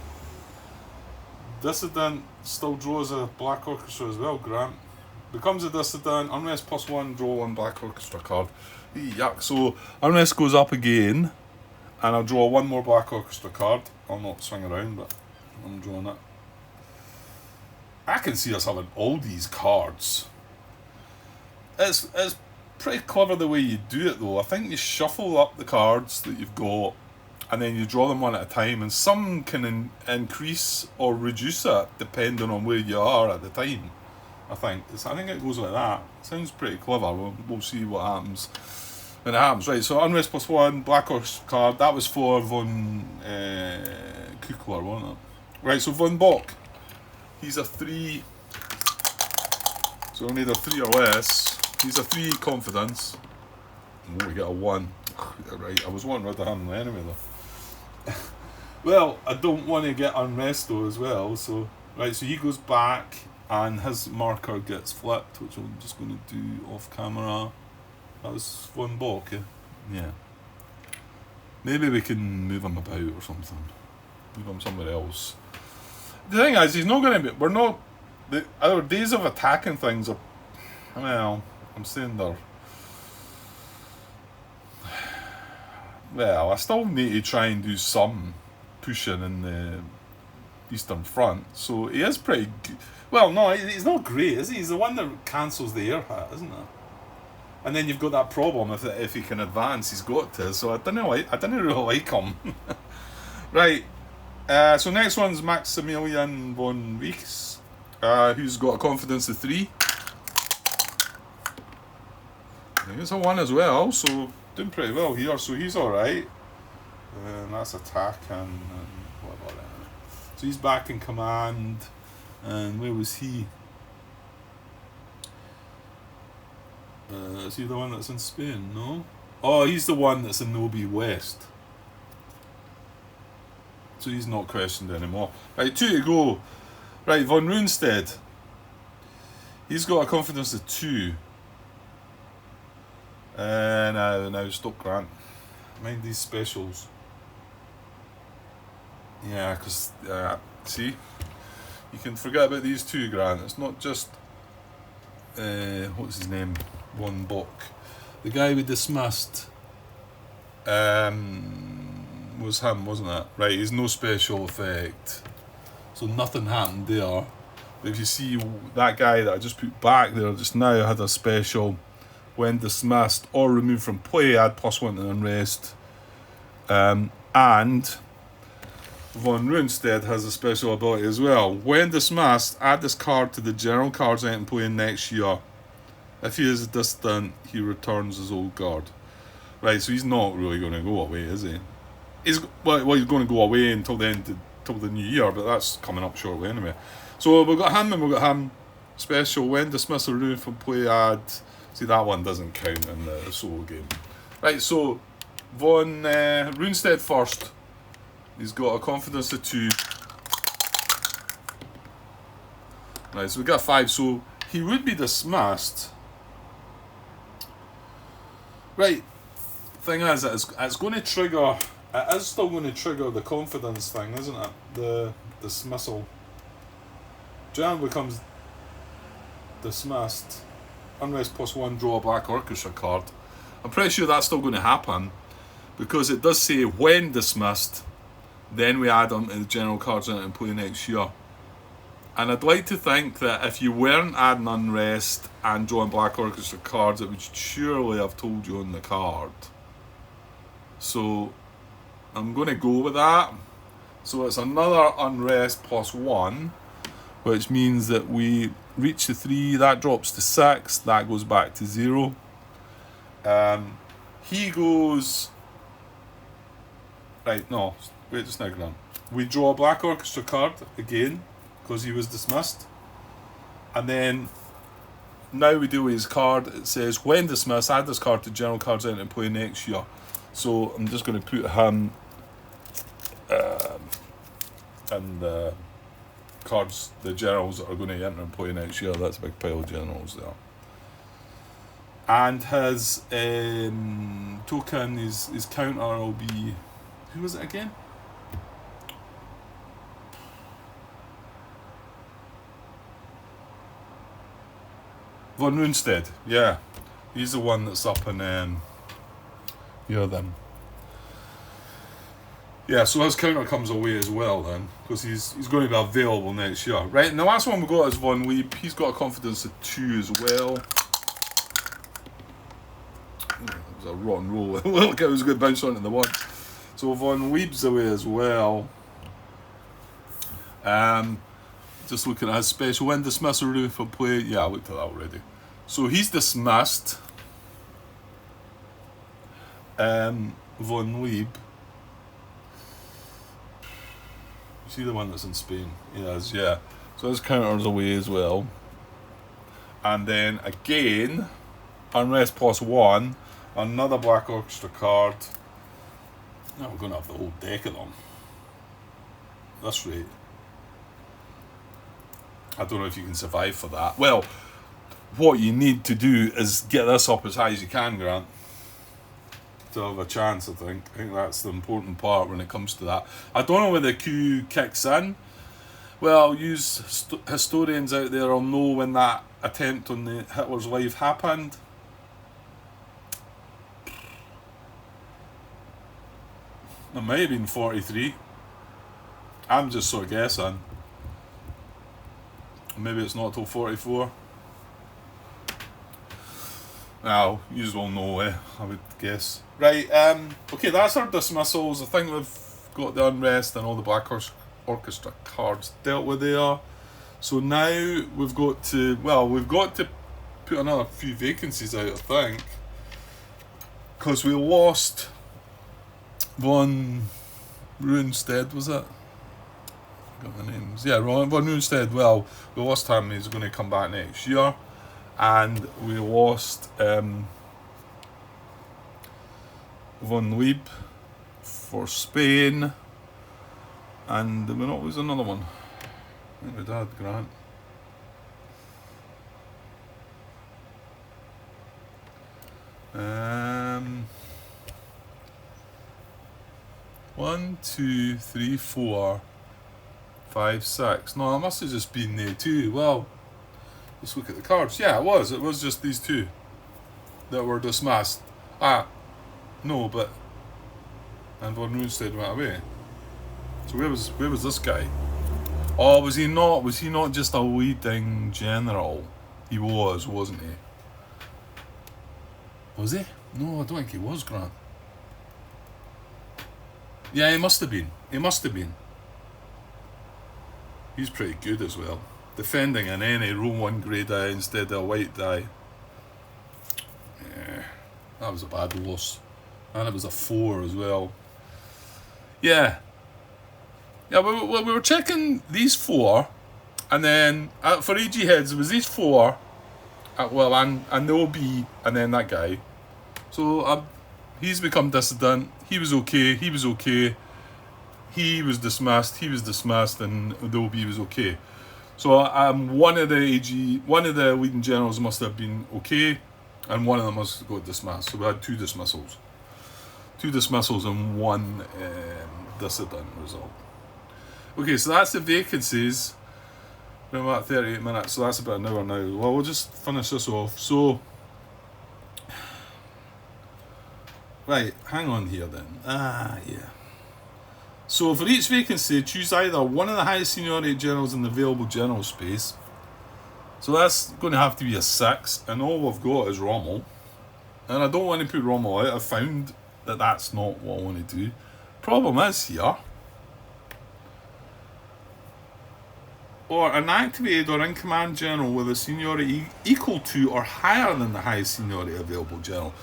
Dissident still draws a Black Orchestra as well, Grant. Becomes a Dissident, Unrest +1, draw 1 Black Orchestra card. Yuck, so Unrest goes up again, and I'll draw 1 more Black Orchestra card. I'll not swing around, but I'm drawing it. I can see us having all these cards. It's pretty clever the way you do it though. I think you shuffle up the cards that you've got and then you draw them one at a time, and some can increase or reduce it depending on where you are at the time. I think it goes like that. Sounds pretty clever. We'll see what happens when it happens. Right, so Unrest +1, Black Horse card. That was for Von Kukler, wasn't it? Right, so Von Bock. He's a 3. So we need a 3 or less. He's a 3 confidence. Oh, we get a 1. Right, I was wanting rid of him anyway though. Well, I don't want to get Unrest though as well. So right, so he goes back and his marker gets flipped, which I'm just going to do off camera. That was Von Bock, yeah. Maybe we can move him about or something. Move him somewhere else. The thing is, he's not going to be... Our days of attacking things are... Well, I'm saying they're... Well, I still need to try and do some pushing in the Eastern Front. So he is pretty... Well, no, he's not great, is he? He's the one that cancels the air hat, isn't it? And then you've got that problem if he can advance, he's got to. So I didn't really like him. Right. So next one's Maximilian von Ries, who's got a confidence of 3. He's a 1 as well, so doing pretty well here. So he's all right. And that's attack and what about that? So he's back in command. And where was he? Is he the one that's in Spain? No. Oh, he's the one that's in Nobi West. So he's not questioned anymore. Right, 2 to go. Right, Von Runstedt. He's got a confidence of 2. Now stop, Grant. Mind these specials. Yeah, because, see? You can forget about these 2, Grant. It's not just... what's his name? Von Bock. The guy we dismissed was him, wasn't it? Right, he's no special effect. So nothing happened there. But if you see that guy that I just put back there just now had a special. When dismissed or removed from play, add +1 to unrest. And Von Runstedt has a special ability as well. When dismissed, add this card to the general cards item playing next year. If he is distant, he returns his old card. Right, so he's not really going to go away, is he? He's going to go away until the new year, but that's coming up shortly anyway. So we've got him and we've got him. Special, when dismissed or removed from play, add... See, that one doesn't count in the solo game. Right, so Von Runstedt first. He's got a confidence of 2. Right, so we got 5. So he would be dismissed. Right. Thing is, it's going to trigger. It is still going to trigger the confidence thing, isn't it? The dismissal. Jan becomes dismissed. Unrest +1, draw a black orchestra card. I'm pretty sure that's still going to happen because it does say when dismissed, then we add on to the general cards in it and play next year. And I'd like to think that if you weren't adding unrest and drawing black orchestra cards, it would surely have told you on the card. So I'm going to go with that. So it's another unrest +1, which means that we reach the 3, that drops to 6, that goes back to 0. He goes... Right, no, wait just now, Grant. We draw a black orchestra card again, because he was dismissed. And then, now we deal with his card. It says, when dismissed, add this card to general cards out and play next year. So I'm just going to put him and the cards, the generals that are going to enter and play next year. That's a big pile of generals there. And his token, his counter will be... Who was it again? Von Rundstedt, yeah. He's the one that's up in here then. Yeah, so his counter comes away as well then, because he's going to be available next year. Right, and the last one we got is Von Lieb. He's got a confidence of 2 as well. It was a rotten roll. It looked like it was going to bounce onto the 1. So Von Lieb's away as well. Just looking at his special. When dismissal room for play. Yeah, I looked at that already. So he's dismissed. Von Lieb. You see the one that's in Spain? He is, yeah. So his counter's away as well. And then again, unrest +1, another black orchestra card. Now we're going to have the whole deck of them. That's right. I don't know if you can survive for that. Well, what you need to do is get this up as high as you can, Grant, to have a chance, I think. I think that's the important part when it comes to that. I don't know where the Q kicks in. Well, use historians out there will know when that attempt on the Hitler's life happened. It might have been 43. I'm just sort of guessing. Maybe it's not till 44. Now, you will know, I would guess. Right, okay, that's our dismissals. I think we've got the unrest and all the black orchestra cards dealt with there. So now we've got to put another few vacancies out, I think. Because we lost Von Rundstedt, was it? Got the names. Yeah, Von Rundstedt. Well, we lost him. He's going to come back next year. And we lost Von Lieb for Spain. And did we not lose another one? I think we did, Grant. One, 2, 3, 4, 5, 6. No, it must have just been the 2. Well, let's look at the cards. Yeah, it was. It was just these 2 that were dismissed. No, but and Von Rundstedt went away. So where was this guy? Oh, was he not? Was he not just a leading general? He was, wasn't he? Was he? No, I don't think he was, Grant. Yeah, he must have been. He must have been. He's pretty good as well. Defending in any Rome 1 grey die instead of a white die. Yeah, that was a bad loss. And it was a 4 as well. Yeah. Yeah, we were checking these 4. And then for AG heads, it was these 4. And the OB, and then that guy. So he's become dissident. He was okay. He was okay. He was dismissed. He was dismissed, and the OB was okay. So one of the leading generals must have been okay. And one of them was got dismissed. So we had 2 dismissals. 2 dismissals and 1 dissident result. Okay, so that's the vacancies. We're at 38 minutes, so that's about an hour now. Well, we'll just finish this off. So, right, hang on here then. Yeah. So for each vacancy, choose either one of the highest seniority generals in the available general space. So that's going to have to be a 6, and all we've got is Rommel. And I don't want to put Rommel out. I've found that that's not what I want to do. Problem is here, or an activated or in command general with a seniority equal to or higher than the highest seniority available general.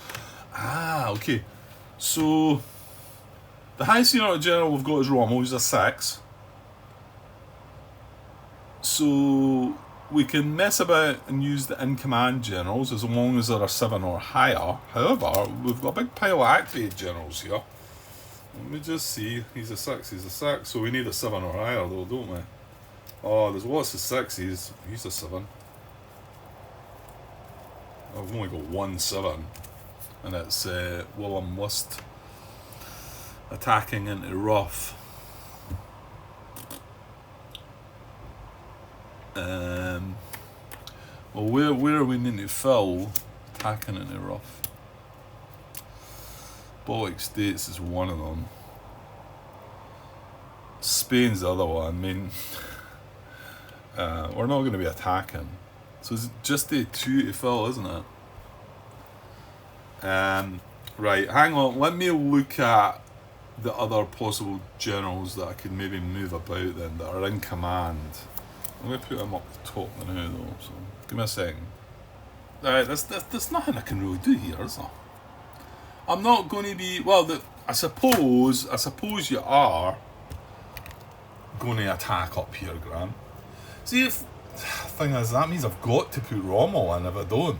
Okay. So the highest seniority general we've got is Rommel, who's a 6. So we can mess about and use the in command generals as long as they're a 7 or higher. However, we've got a big pile of activated generals here. Let me just see. He's a 6. So we need a 7 or higher though, don't we? Oh, there's lots of 6s. He's a 7. I've only got 1 7. And it's Willem List attacking into rough. Well, where are we needing to fill attacking into rough? Baltic States is one of them. Spain's the other one. I mean, we're not going to be attacking. So it's just the 2 to fill, isn't it? Right, hang on. Let me look at the other possible generals that I could maybe move about then that are in command. I'm going to put them up the top now though, so give me a second. Alright, there's nothing I can really do here, is there? I'm not going to be... Well, I suppose you are going to attack up here, Graham. See, if the thing is, that means I've got to put Rommel in. If I don't,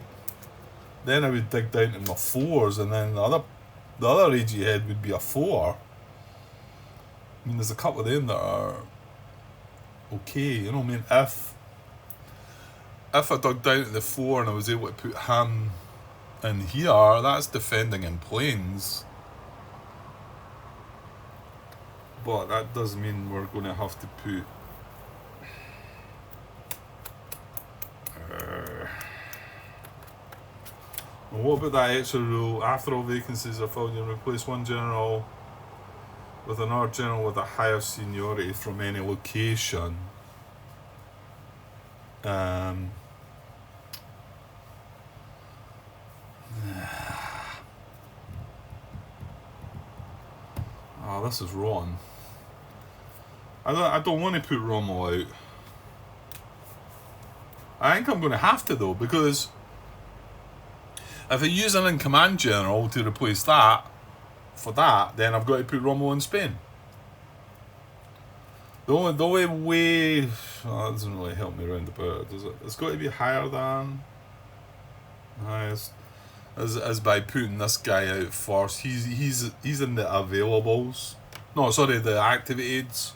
then I would dig down to my 4s, and then the other AG head would be a 4. I mean, there's a couple of them that are okay, you know what I mean? If I dug down to the 4 and I was able to put him in here, that's defending in planes. But that does mean we're going to have to put... Well, what about that extra rule? After all vacancies are filled, you replace one general with another general with a higher seniority from any location. Oh, this is wrong. I don't want to put Rommel out. I think I'm going to have to though, because if I use an in-command general to replace that, for that, then I've got to put Rommel in Spain. The only way... Oh, that doesn't really help me around about it, does it? It's got to be higher than... highest. As by putting this guy out first. He's in the availables. No, sorry, the activateds.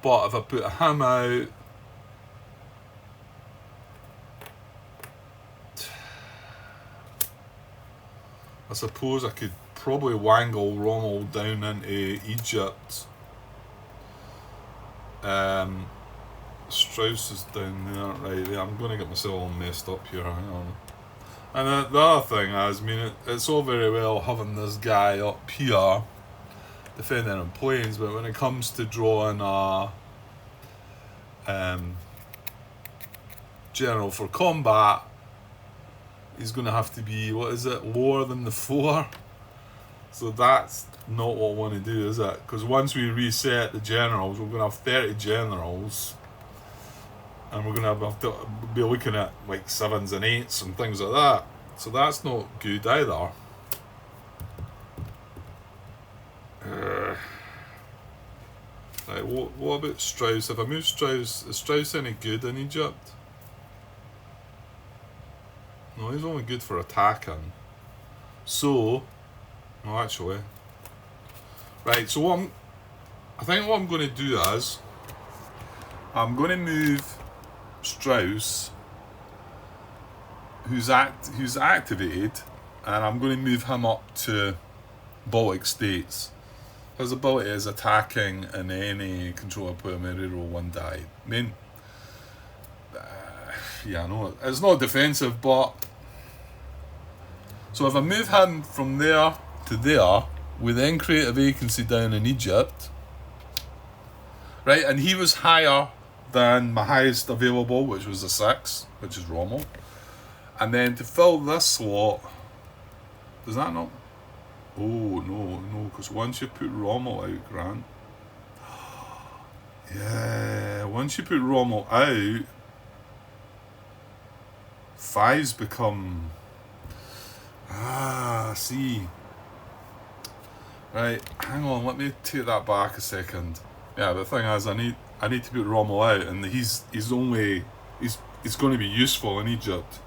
But if I put him out... I suppose I could probably wangle Rommel down into Egypt. Strauss is down there, right there. I'm going to get myself all messed up here, hang on. And the other thing is, I mean, it's all very well having this guy up here defending on planes, but when it comes to drawing a general for combat, he's going to have to be, what is it, lower than the 4. So that's not what I want to do, is it? Because once we reset the generals, we're going to have 30 generals, and we're going to have to be looking at like 7s and 8s and things like that. So that's not good either. Right, what about Strauss? If I move Strauss, is Strauss any good in Egypt? No, he's only good for attacking. So, no, actually. Right, so I think what I'm going to do is, I'm going to move Strauss who's activated, and I'm going to move him up to Baltic States. His ability is attacking, and any controller player may reroll 1 die. I mean, yeah, I know it's not defensive, but so if I move him from there to there, we then create a vacancy down in Egypt, right? And he was higher than my highest available, which was a 6, which is Rommel. And then to fill this slot, does that not? Oh, no, because once you put Rommel out, Grant. Yeah, once you put Rommel out, 5s become... see. Right, hang on, let me take that back a second. Yeah, the thing is, I need to put Rommel out, and he's going to be useful in Egypt.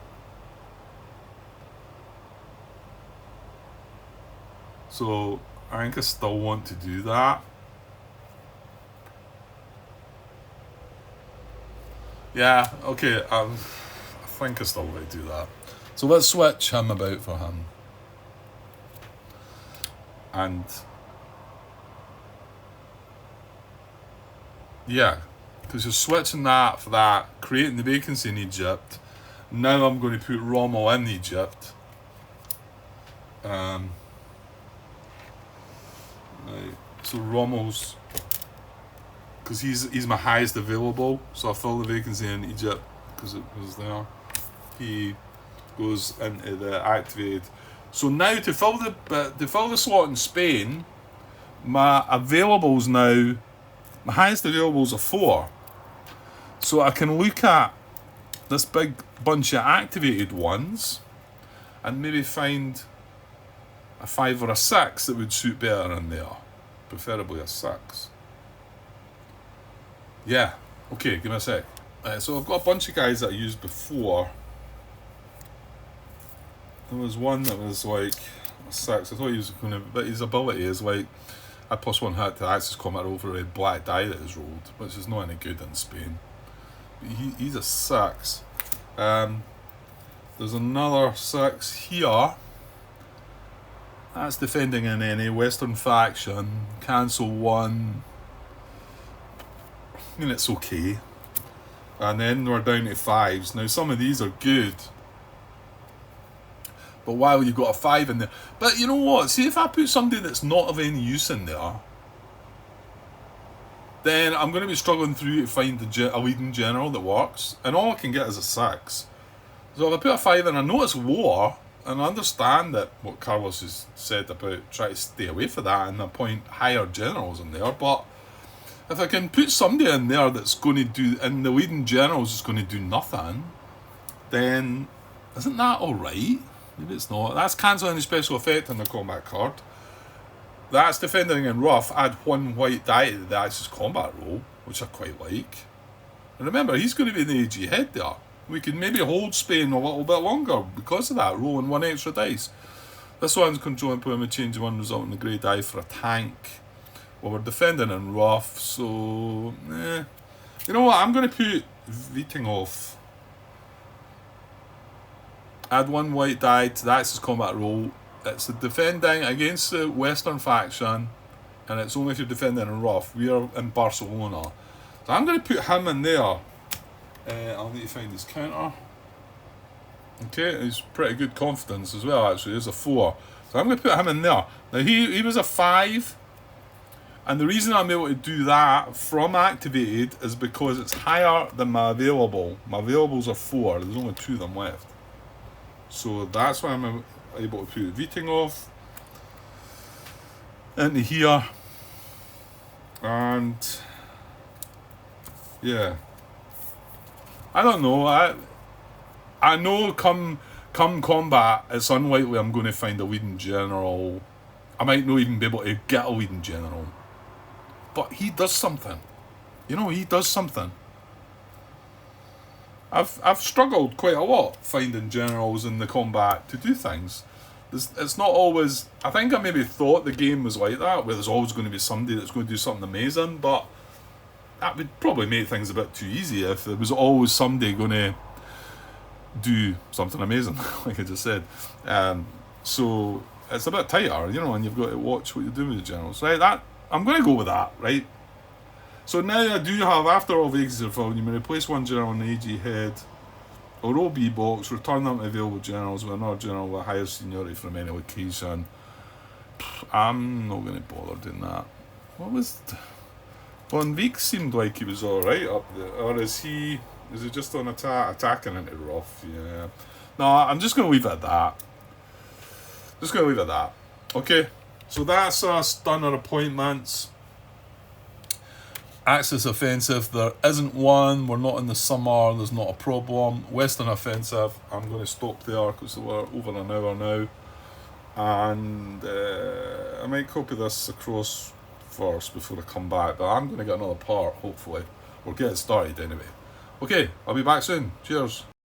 So I think I still want to do that. Yeah, okay, I think I still want to do that. So let's switch him about for him. And yeah, because you're switching that for that, creating the vacancy in Egypt. Now I'm going to put Rommel in Egypt. Right. So Rommel's, because he's my highest available, so I fill the vacancy in Egypt because it was there. He goes into the activated. So now to fill the slot in Spain, my availables now, my highest availables are 4. So I can look at this big bunch of activated ones and maybe find a 5 or a 6 that would suit better in there. Preferably a 6. Yeah, okay, give me a sec. So I've got a bunch of guys that I used before. There was one that was like a 6. I thought he was going to, but his ability is like a +1 hit to access combat over a black die that is rolled, which is not any good in Spain. He's a 6. There's another 6 here. That's defending in any Western faction. Cancel 1. I mean, it's okay. And then we're down to 5s. Now, some of these are good. But while you've got a 5 in there. But you know what? See, if I put somebody that's not of any use in there, then I'm going to be struggling through to find a leading general that works. And all I can get is a 6. So if I put a 5 in, I know it's war. And I understand that what Carlos has said about trying to stay away from that and appoint higher generals in there, but if I can put somebody in there that's going to do, and the leading generals is going to do nothing, then isn't that alright? Maybe it's not. That's cancelling the special effect on the combat card. That's defending in rough, add 1 white die to the Axis combat roll, which I quite like. And remember, he's going to be in the AG head there. We could maybe hold Spain a little bit longer because of that, rolling 1 extra dice. This one's controlling power with change 1 result in the grey die for a tank. Well, we're defending in rough, so you know what? I'm going to put Vitinghoff. Add 1 white die to the Axis combat roll. It's a defending against the Western faction, and it's only if you're defending in rough. We are in Barcelona, so I'm going to put him in there. I'll need to find his counter. Okay, he's pretty good confidence as well, actually. There's a 4. So I'm going to put him in there. Now, he was a 5. And the reason I'm able to do that from activated is because it's higher than my available. My availables are 4. There's only 2 of them left. So that's why I'm able to put Vitinghoff into here. And yeah. I don't know. I know come combat, it's unlikely I'm going to find a leading general. I might not even be able to get a leading general. But he does something. You know, he does something. I've struggled quite a lot finding generals in the combat to do things. It's not always... I think I maybe thought the game was like that, where there's always going to be somebody that's going to do something amazing, but that would probably make things a bit too easy if there was always somebody going to do something amazing, like I just said. So it's a bit tighter, you know, and you've got to watch what you're doing with the generals. Right, that I'm going to go with that, right? So now I do have, after all vacancies are filled, you may replace one general in the AG head or OB box, return them to available generals with another general with higher seniority from any location. I'm not going to bother doing that. What was... Von Beek seemed like he was alright up there. Or is he just on attacking into rough? Yeah. No, I'm just going to leave it at that. Just going to leave it at that. Okay, so that's us done our appointments. Axis offensive, there isn't one. We're not in the summer, there's not a problem. Western offensive, I'm going to stop there because we're over an hour now. And I might copy this across first before I come back, but I'm going to get another part, hopefully. We'll get it started anyway. Okay, I'll be back soon. Cheers.